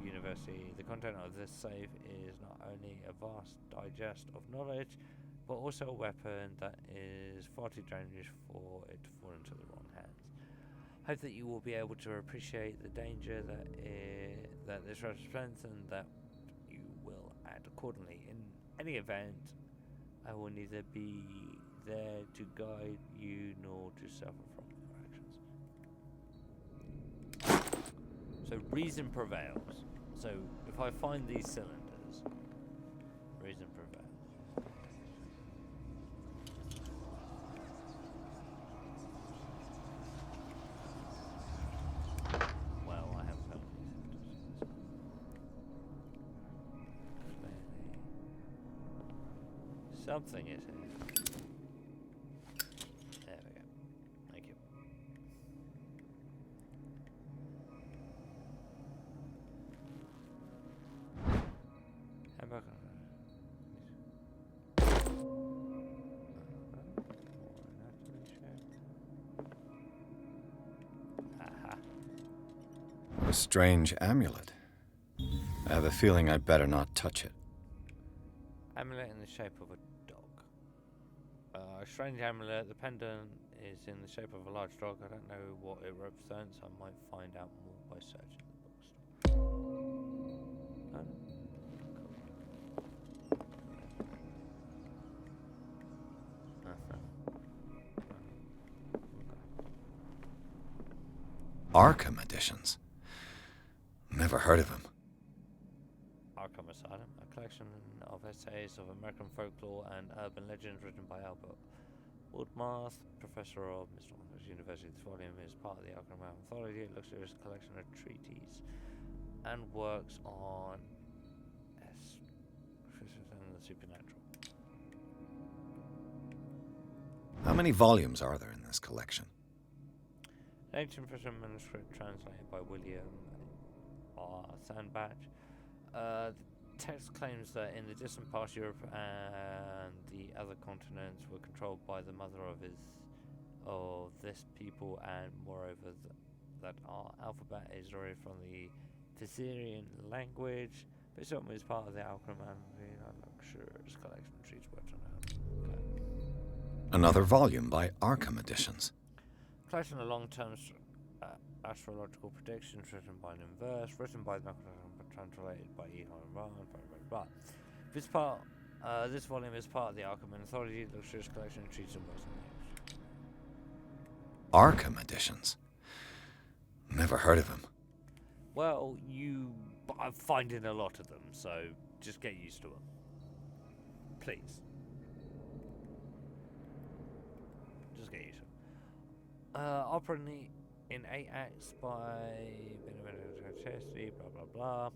University. The content of this safe is not only a vast digest of knowledge, but also a weapon that is far too dangerous for it to fall into the wrong hands. Hope that you will be able to appreciate the danger that this represents, and that you will act accordingly. In any event, I will neither be there to guide you nor to suffer from your actions. So reason prevails. So if I find these cylinders, reason prevails. Well, I haven't found these cylinders. Something is here. There we go. Thank you. Hamburger. Aha. A strange amulet. I have a feeling I'd better not touch it. Amulet in the shape of a dog. A strange amulet. The pendant is in the shape of a large dog. I don't know what it represents. I might find out more by searching the bookstore. Oh, no. Cool. Arkham editions? Never heard of him. Arkham Asylum, a collection of essays of American folklore and urban legends written by Albert Woodmarth, professor of Mr. University. This volume is part of the Arkham Anthology. It looks like a collection of treatises and works on and the supernatural. How many volumes are there in this collection? An ancient Persian manuscript translated by William R. Sandbach. The text claims that in the distant past, Europe and the other continents were controlled by the mother of this people, and moreover that our alphabet is derived from the Thessalian language. This one is part of the Alchemy Luxurious collection of trees worked on. Okay. Another volume by Arkham Editions. Collection of long-term astrological predictions written by an verse, written by the translated by Ehon Ron, blah blah blah. This volume is part of the Arkham Anthology, Luxurious collection of trees and works on the Arkham Editions? Never heard of him. Well, I'm finding a lot of them, so just get used to them. Please. Just get used to them. Opera in 8 acts by Chesty, blah blah blah.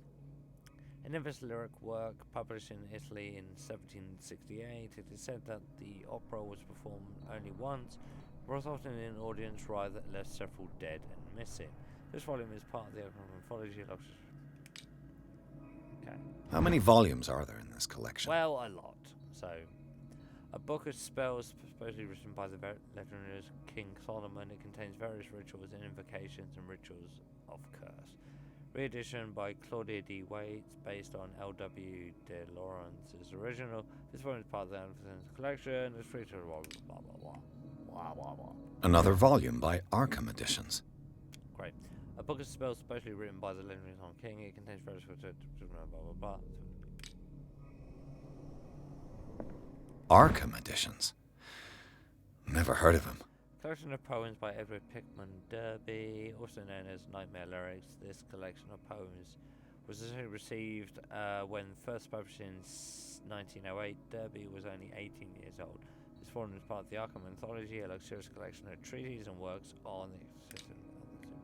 An infamous lyric work published in Italy in 1768. It is said that the opera was performed only once, resulting in an audience riot that left several dead and missing. This volume is part of the Anthology. Okay. How many volumes are there in this collection? Well, a lot. So, a book of spells supposedly written by the legendary King Solomon. It contains various rituals and invocations and rituals of curse. Reedition by Claudia D. Waits, based on L.W. de Lawrence's original. This one is part of the Anthology collection. It's free to blah blah blah blah blah blah. Another volume by Arkham Editions. Great. A book of spells supposedly written by the legendary King. It contains various blah blah blah. Arkham Editions? Never heard of him. Collection of poems by Edward Pickman Derby, also known as Nightmare Lyrics. This collection of poems was initially received when first published in 1908. Derby was only 18 years old. This volume is part of the Arkham Anthology, a luxurious collection of treatises and works on the existence of the supernatural.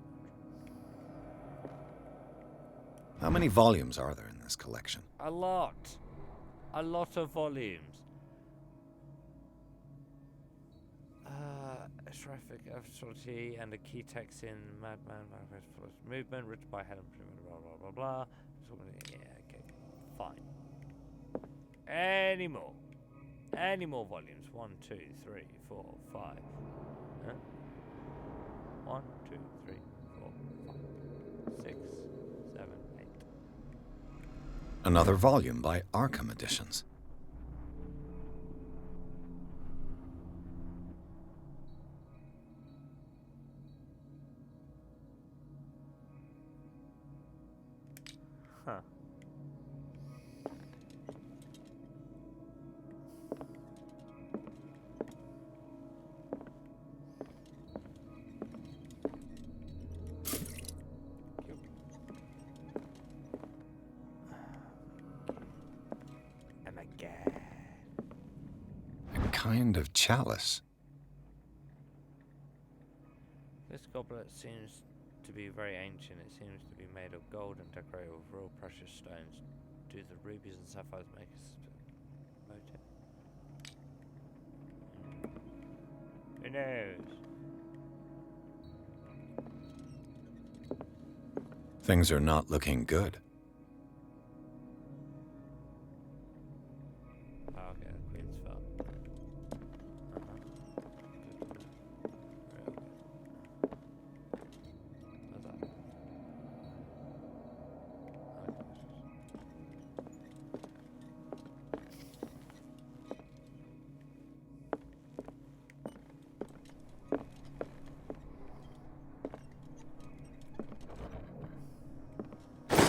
How many volumes are there in this collection? A lot. A lot of volumes. A terrific astrology and a key text in Madman Movement, written by Helen blah blah blah blah. Yeah, okay, fine. Any more volumes? 1, 2, 3, 4, 5. Huh? 1, 2, 3, 4, 5, 6, 7, 8. Another volume by Arkham Editions. Huh. A kind of chalice. This goblet seems to be very ancient. It seems to be made of gold and decorated with real precious stones. Do the rubies and sapphires make a motive? Who knows? Things are not looking good. Oh, okay, the Queen's fell. Real good. How's that?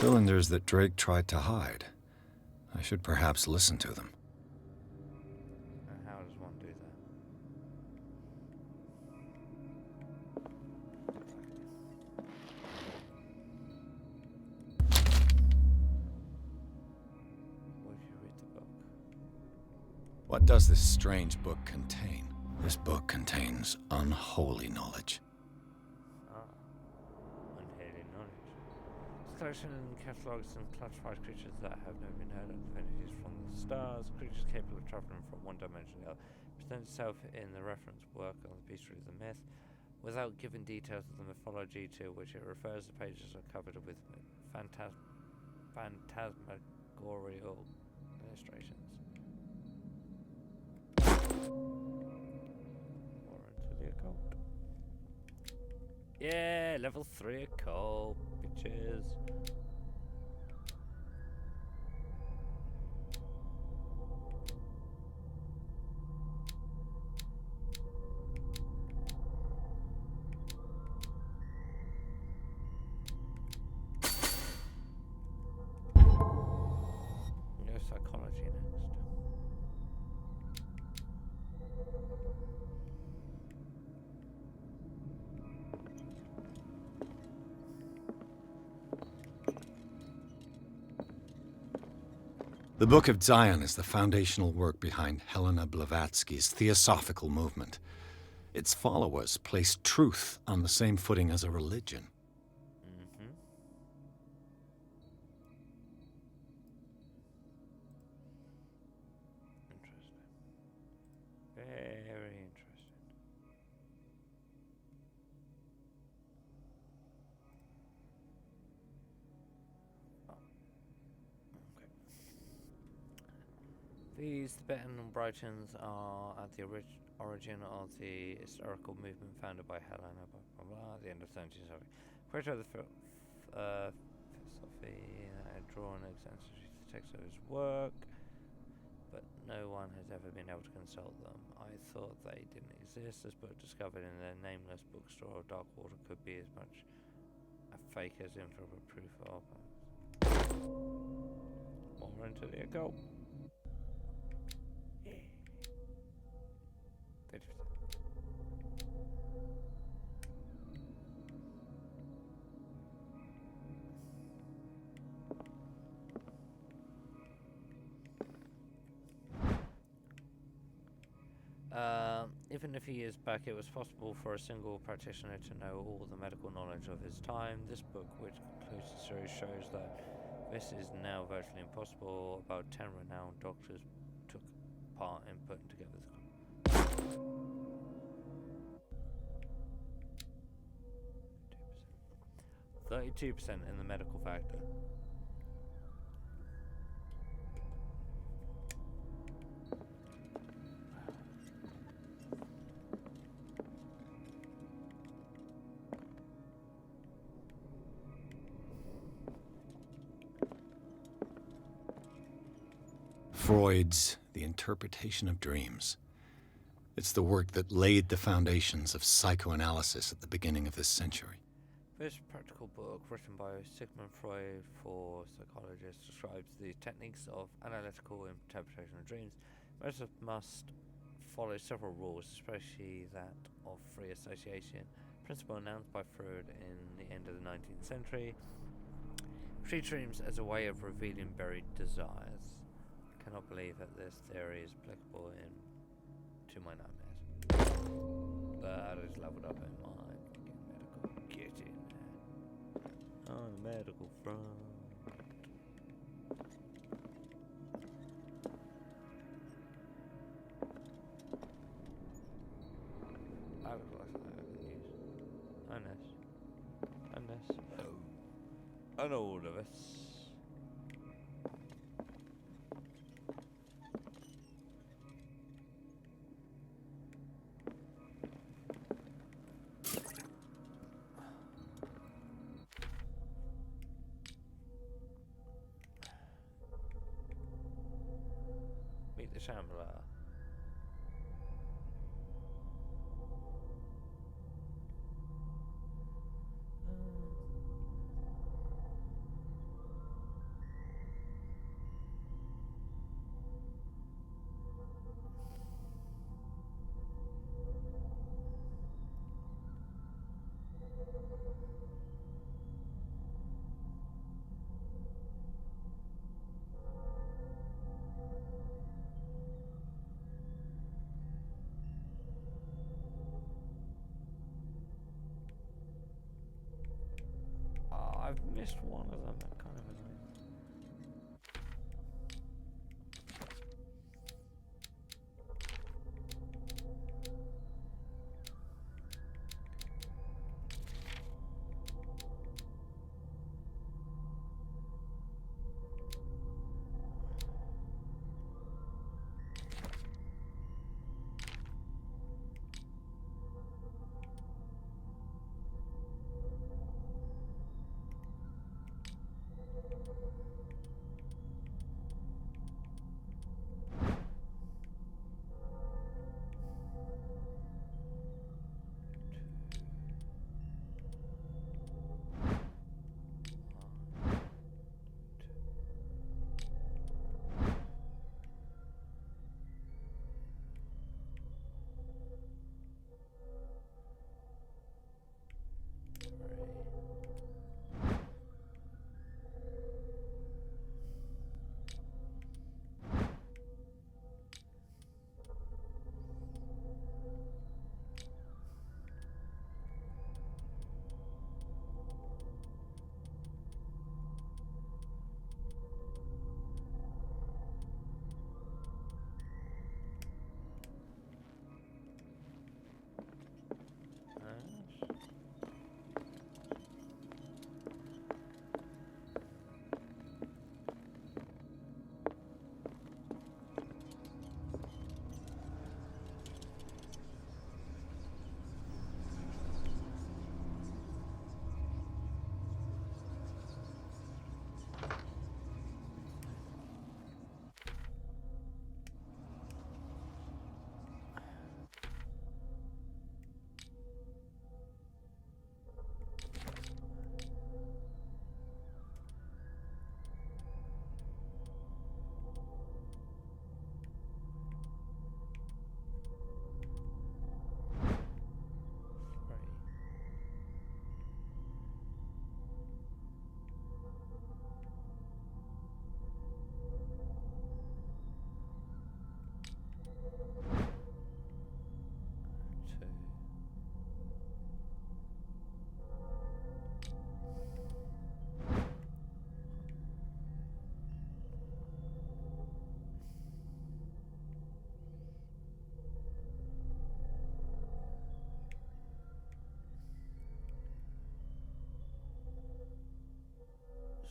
Cylinders that Drake tried to hide. I should perhaps listen to them. And how does one do that? What does this strange book contain? This book contains unholy knowledge. Unholy knowledge. This collection catalogues and classifies creatures that have never been heard of. Entities from the stars, creatures capable of traveling from one dimension to the other. Presents itself in the reference work on the Beastry of the Myth. Without giving details of the mythology to which it refers, the pages are covered with phantasmagorical illustrations. More into the occult. Yeah, level 3 occult, bitches. Psychology next. The Book of Zion is the foundational work behind Helena Blavatsky's Theosophical movement. Its followers place truth on the same footing as a religion. Interesting. Very interesting. Oh. Okay. These Tibetan Brightons are at the origin of the historical movement founded by Helena at the end of 17th century. Creator of the philosophy drawn extensively to the text of his work, but no one has ever been able to consult them. I thought they didn't exist. This book discovered in their nameless bookstore of Darkwater could be as much a fake as infallible proof of. More into the occult. 50%. Even a few years back, it was possible for a single practitioner to know all the medical knowledge of his time. This book, which concludes the series, shows that this is now virtually impossible. About 10 renowned doctors took part in putting together the 32% in the medical factor. Freud's The Interpretation of Dreams. It's the work that laid the foundations of psychoanalysis at the beginning of this century. This practical book, written by Sigmund Freud for psychologists, describes the techniques of analytical interpretation of dreams. Most must follow several rules, especially that of free association, principle announced by Freud in the end of the 19th century. Treat dreams as a way of revealing buried desires. I cannot believe that this theory is applicable to my nightmares. But it's leveled up in my fucking medical. Get in there. On the medical front. I look like something I can use. Unless. I know all of us. Meet the Shambler. missed one of them. That kind of annoys me.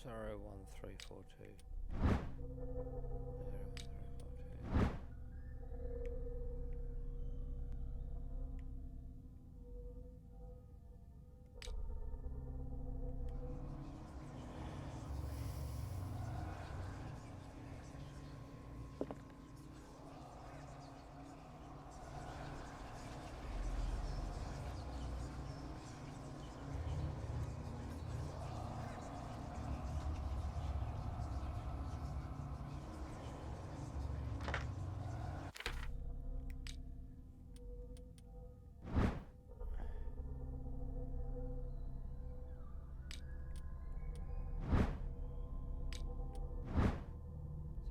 Sorry, 1342.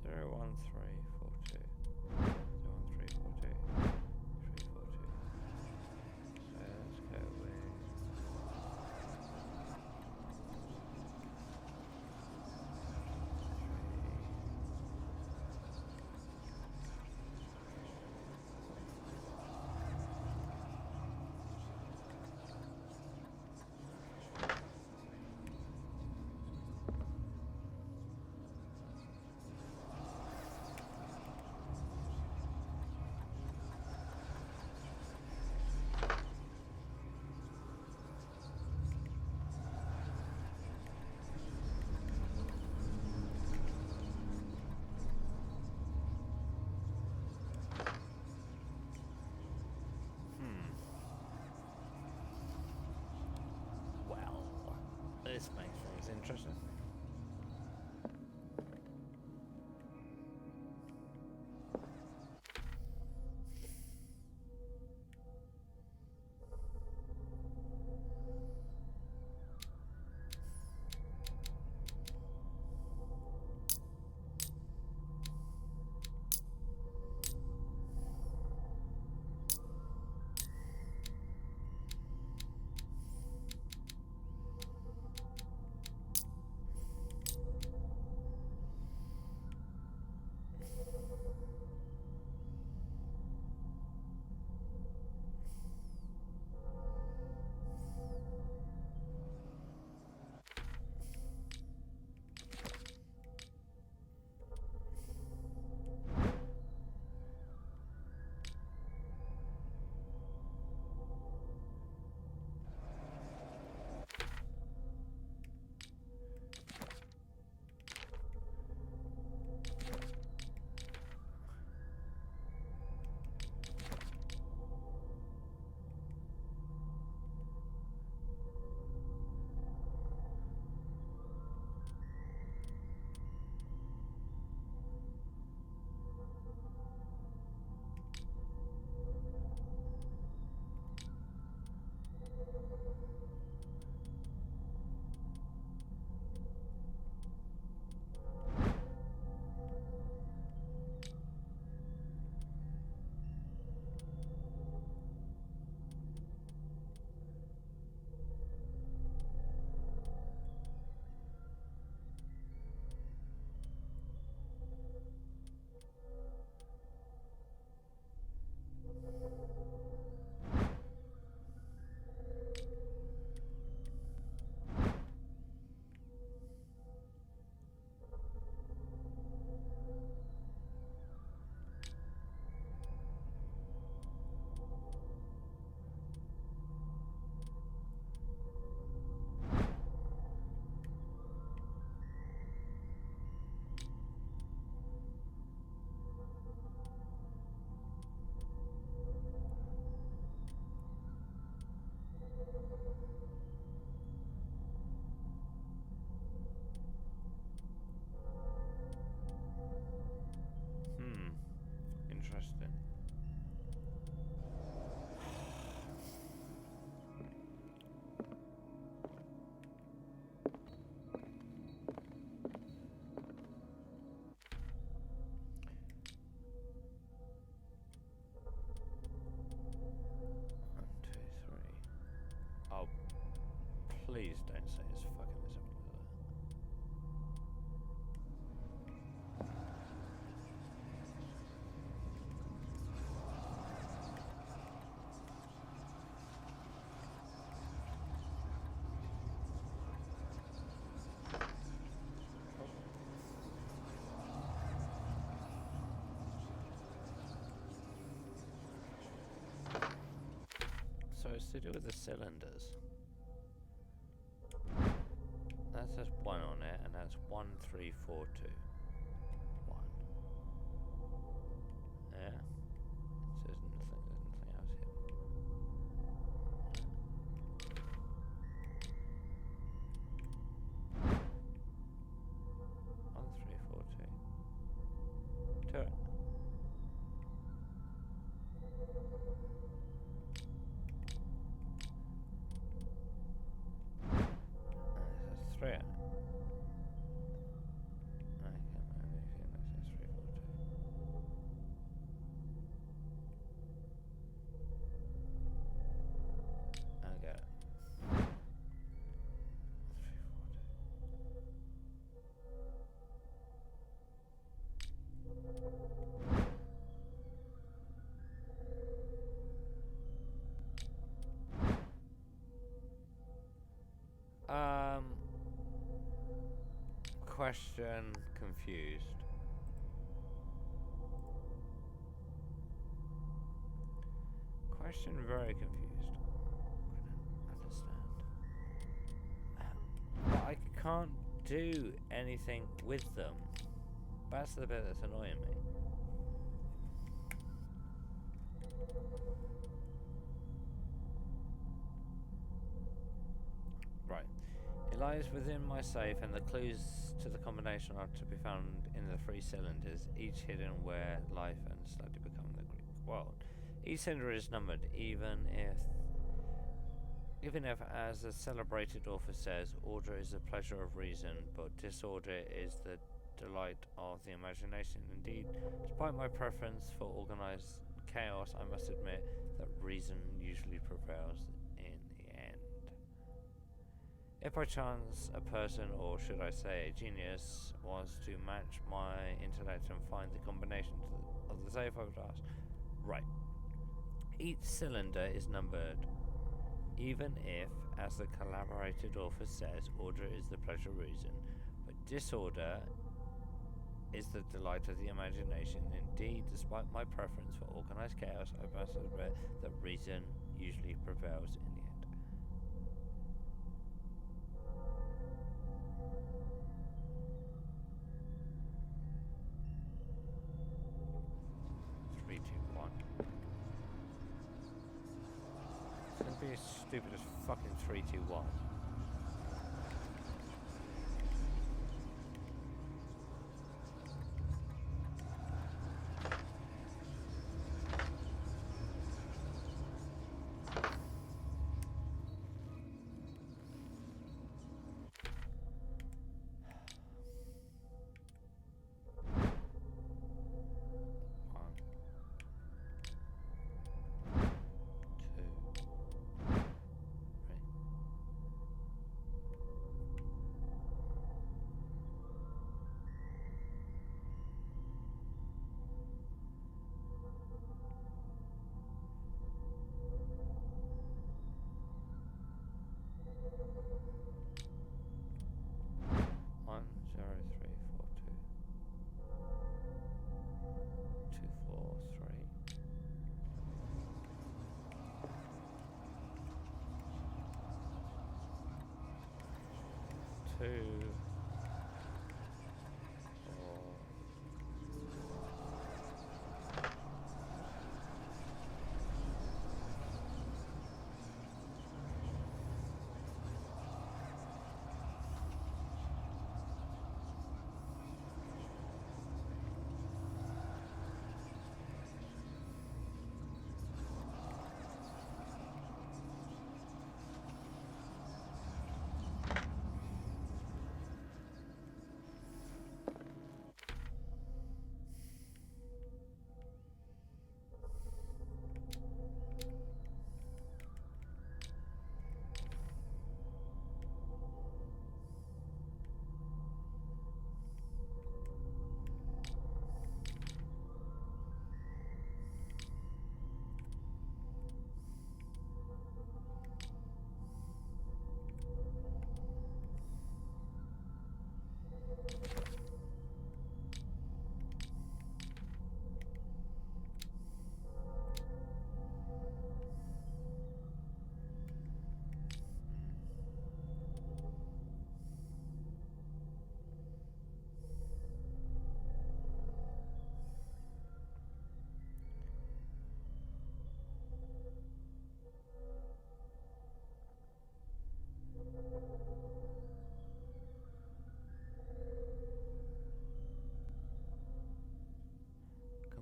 01342. This makes things interesting. to do with the cylinders? That says 1 on it, and that's 1342. 1. Yeah. It says nothing else here. 1342. Turn. That's 3 on it. I got it. Question confused. Question very confused. I don't understand. But I can't do anything with them. That's the bit that's annoying me. Right. It lies within my safe, and the clues to the combination are to be found in the 3 cylinders, each hidden where life and slowly become the Greek world. Each cylinder is numbered, even if, as the celebrated author says, order is the pleasure of reason, but disorder is the delight of the imagination. Indeed, despite my preference for organized chaos, I must admit that reason usually prevails in the end. If by chance a person, or should I say a genius, was to match my intellect and find the combination of the safe, I would ask, right, each cylinder is numbered, even if, as the collaborated author says, order is the pleasure of reason, but disorder is the delight of the imagination. Indeed, despite my preference for organized chaos, I must admit that reason usually prevails in the end. 3, 2, 1. It's gonna be as stupid as fucking 3, 2, 1.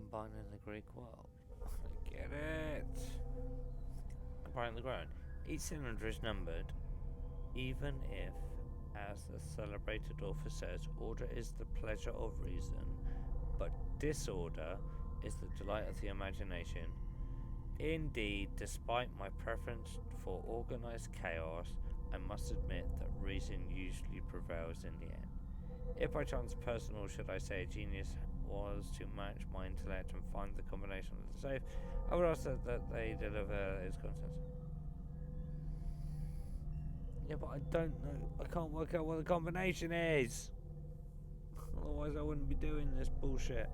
combining the Greek world. I get it. Combining the ground. Each cylinder is numbered, even if, as the celebrated author says, order is the pleasure of reason, but disorder is the delight of the imagination. Indeed, despite my preference for organized chaos, I must admit that reason usually prevails in the end. If by chance personal, should I say, a genius was to match my intellect and find the combination of the safe, I would ask that they deliver its contents. Yeah, but I don't know. I can't work out what the combination is. Otherwise, I wouldn't be doing this bullshit.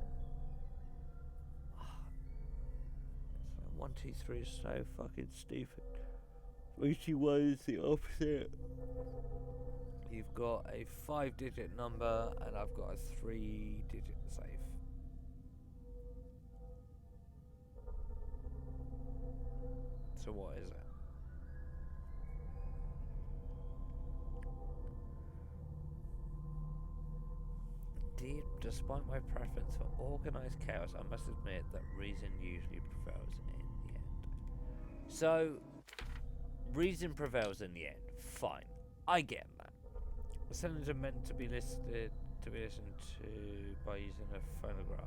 1, 2, 3 is so fucking stupid. 3, 2, 1 is the opposite. You've got a 5-digit number, and I've got a 3-digit safe. So what is it? Indeed, despite my preference for organized chaos, I must admit that reason usually prevails in the end. So, reason prevails in the end. Fine. I get that. The sentences are meant to be listened to by using a phonograph.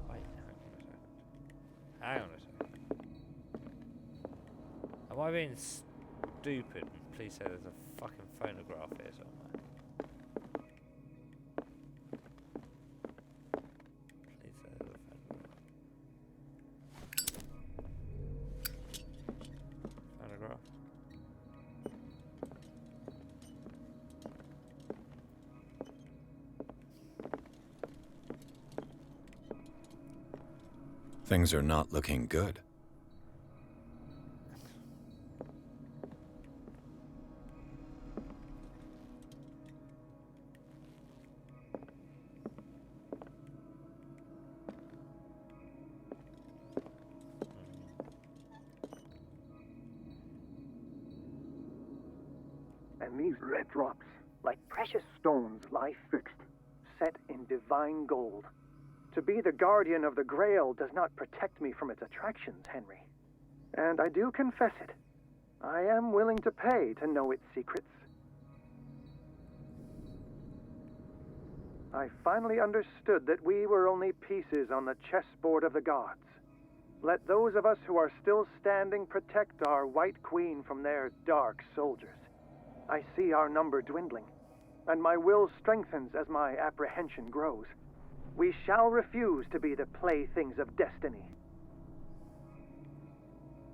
Wait, hang on a second. Am I being stupid? Please say there's a fucking phonograph here somewhere. Please say there's a phonograph. Phonograph. Things are not looking good. And these red drops, like precious stones, lie fixed, set in divine gold. To be the guardian of the Grail does not protect me from its attractions, Henry. And I do confess it. I am willing to pay to know its secrets. I finally understood that we were only pieces on the chessboard of the gods. Let those of us who are still standing protect our White Queen from their dark soldiers. I see our number dwindling, and my will strengthens as my apprehension grows. We shall refuse to be the playthings of destiny.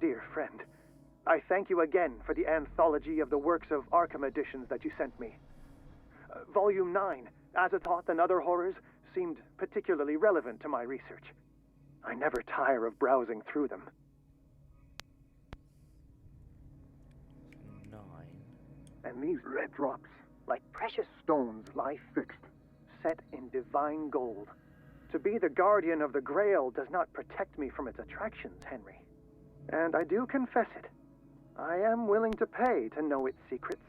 Dear friend, I thank you again for the anthology of the works of Arkham editions that you sent me. Volume 9, Azathoth and Other Horrors, seemed particularly relevant to my research. I never tire of browsing through them. 9. And these red drops, like precious stones, lie fixed, set in divine gold. To be the guardian of the Grail does not protect me from its attractions, Henry. And I do confess it. I am willing to pay to know its secrets.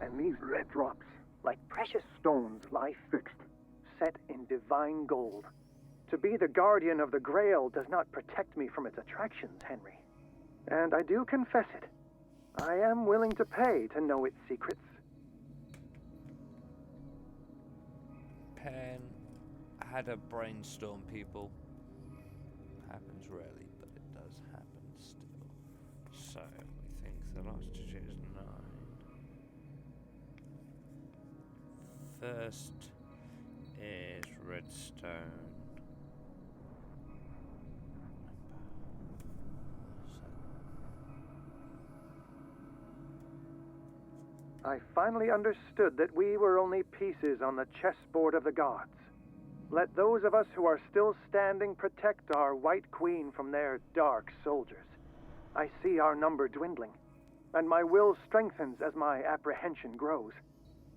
And these red drops, like precious stones, lie fixed, set in divine gold. To be the guardian of the Grail does not protect me from its attractions, Henry. And I do confess it. I am willing to pay to know its secrets. Pen had a brainstorm, people. Happens rarely, but it does happen still. So, we think the last digit is 9. First is redstone. I finally understood that we were only pieces on the chessboard of the gods. Let those of us who are still standing protect our White Queen from their dark soldiers. I see our number dwindling, and my will strengthens as my apprehension grows.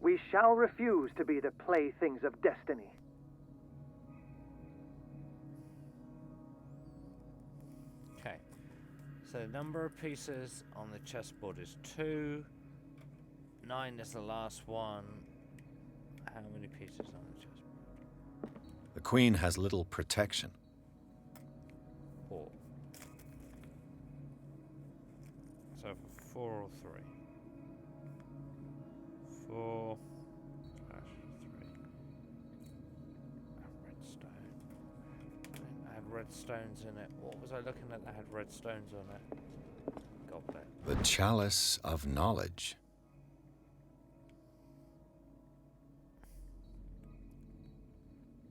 We shall refuse to be the playthings of destiny. Okay. So the number of pieces on the chessboard is 2. 9 is the last one. How many pieces on the chessboard? The Queen has little protection. 4. So 4 or 3. 4 slash 3. And redstone. I think I had red stones in it. What was I looking at that had red stones on it? Goblet. The Chalice of Knowledge.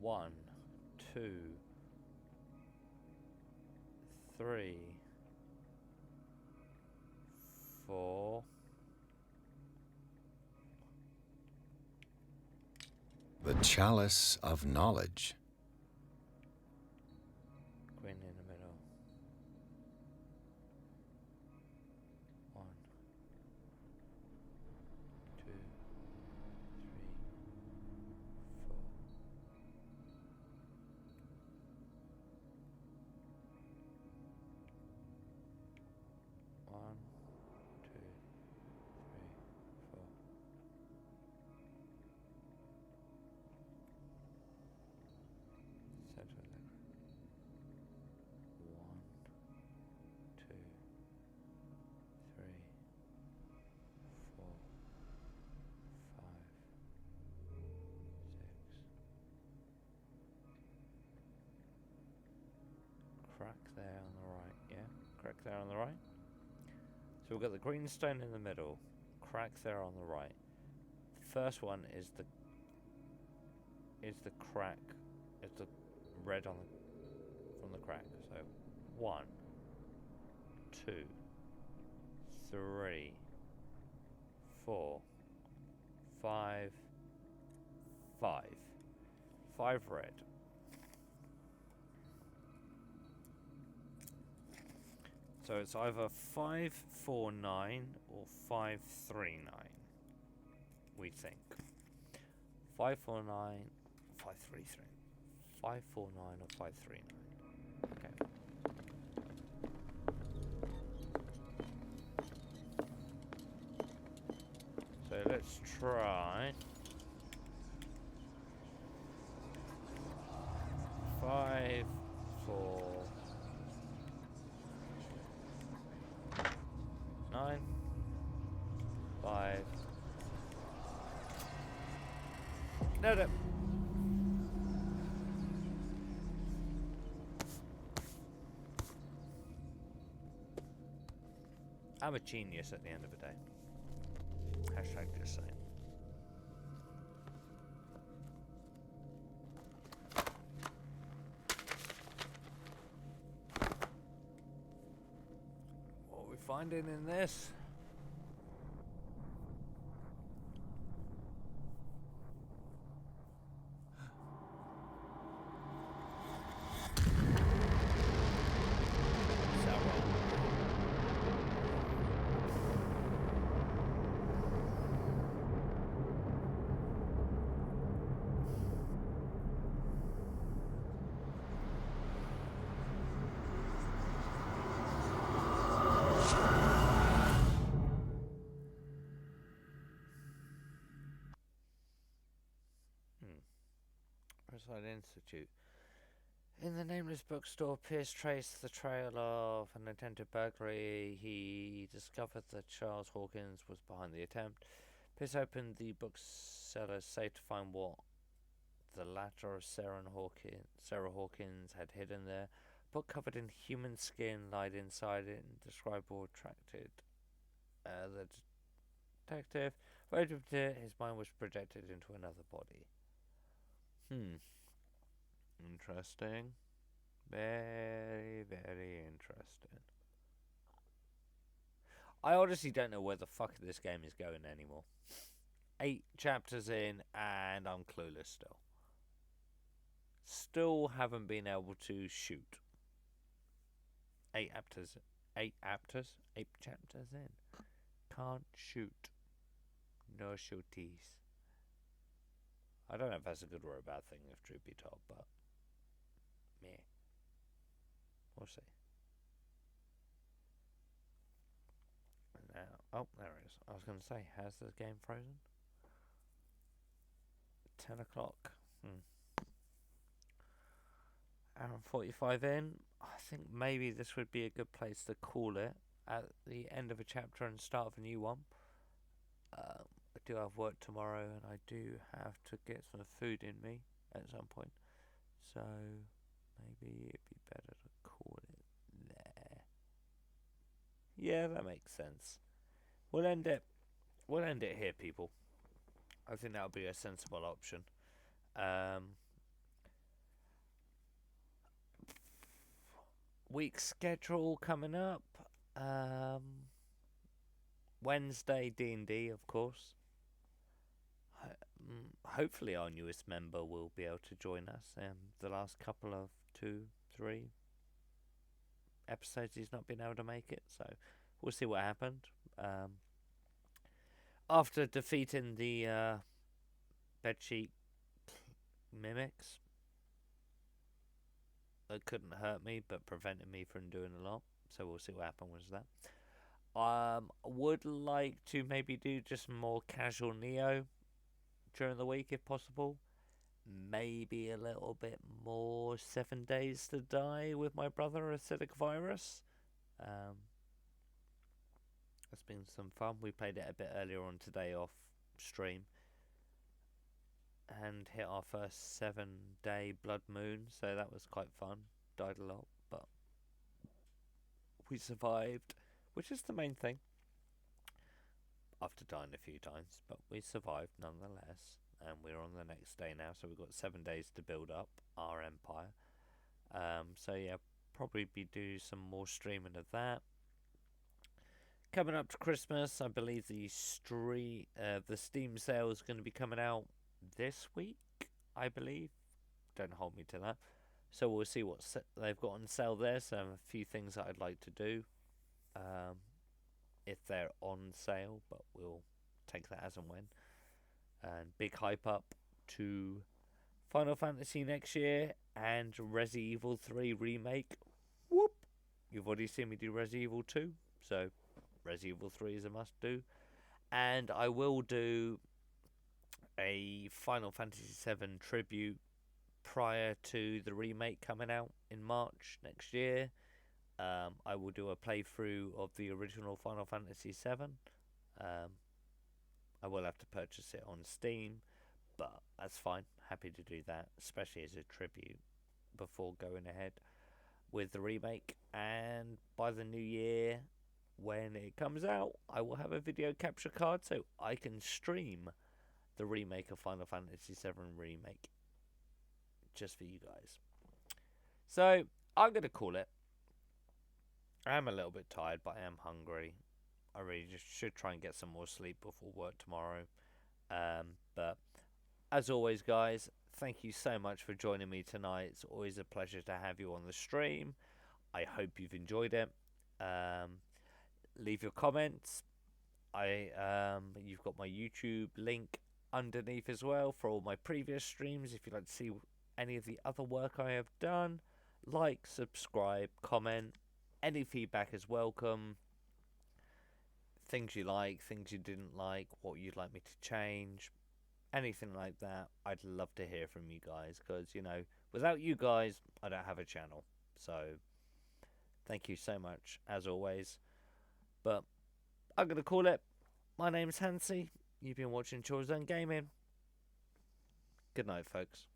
One, 2, 3, 4. The Chalice of Knowledge. Queen in the middle. 1, 2, 3, 4. One, two, three, four. Center of the 1, 2, 3, 4, 5, 6. Crack there on the right, yeah? Crack there on the right. So we've got the green stone in the middle, crack there on the right. The first one is the crack, is the red on the from the crack. So 1, 2, 3, 4, 5, 5. 5 red. So it's either 549 or 539, we think. 549, 533. 549 or 539. Okay. So let's try 5, 4, 9, 5. No. I'm a genius at the end of the day. Hashtag just saying. What are we finding in this? Riverside Institute. In the nameless bookstore, Pierce traced the trail of an attempted burglary. He discovered that Charles Hawkins was behind the attempt. Pierce opened the bookseller's safe to find what the latter of Sarah Hawkins had hidden there. A book covered in human skin lied inside it and described what attracted the detective. His mind was projected into another body. Interesting. Very, very interesting. I honestly don't know where the fuck this game is going anymore. 8 chapters in and I'm clueless still. Still haven't been able to shoot. 8 chapters in. Can't shoot. No shooties. I don't know if that's a good or a bad thing, if truth be told, but meh. We'll see. Now, Oh, there it is. I was going to say, has the game frozen? 10 o'clock. Hour and 45 in. I think maybe this would be a good place to call it at the end of a chapter and start of a new one. I do have work tomorrow and I do have to get some food in me at some point. So maybe it'd be better to call it there. Yeah, that makes sense. We'll end it here, people. I think that would be a sensible option. Week schedule coming up. Wednesday D&D, of course. Hopefully our newest member will be able to join us. The last couple of 2-3 episodes he's not been able to make it, so we'll see what happened. After defeating the bedsheet mimics, that couldn't hurt me but prevented me from doing a lot, so we'll see what happened with that. Would like to maybe do just more casual Neo during the week if possible. Maybe a little bit more 7 Days to Die with my brother, Acidic Virus. That's been some fun. We played it a bit earlier on today off stream and hit our first 7-day blood moon, so that was quite fun. Died a lot, but we survived, which is the main thing. After dying a few times, but we survived nonetheless, and we're on the next day now, so we've got 7 days to build up our empire. So yeah, probably do some more streaming of that. Coming up to Christmas, I believe the Steam sale is going to be coming out this week, I believe. Don't hold me to that. So we'll see what they've got on sale there. So a few things that I'd like to do if they're on sale, but we'll take that as and when. And big hype up to Final Fantasy next year and Resident Evil 3 remake. Whoop! You've already seen me do Resident Evil 2, so Resident Evil 3 is a must do. And I will do a Final Fantasy 7 tribute prior to the remake coming out in March next year. I will do a playthrough of the original Final Fantasy 7. I will have to purchase it on Steam, but that's fine. Happy to do that, especially as a tribute before going ahead with the remake. And by the new year, when it comes out, I will have a video capture card so I can stream the remake of Final Fantasy 7 Remake just for you guys. So I'm going to call it. I am a little bit tired, but I am hungry. I really just should try and get some more sleep before work tomorrow. But as always, guys, thank you so much for joining me tonight. It's always a pleasure to have you on the stream. I hope you've enjoyed it. Leave your comments. You've got my YouTube link underneath as well for all my previous streams. If you'd like to see any of the other work I have done, like, subscribe, comment. Any feedback is welcome. Things you like, things you didn't like, what you'd like me to change, anything like that. I'd love to hear from you guys, because, you know, without you guys, I don't have a channel. So, thank you so much, as always. But I'm going to call it. My name's Hansi. You've been watching Chosen Gaming. Good night, folks.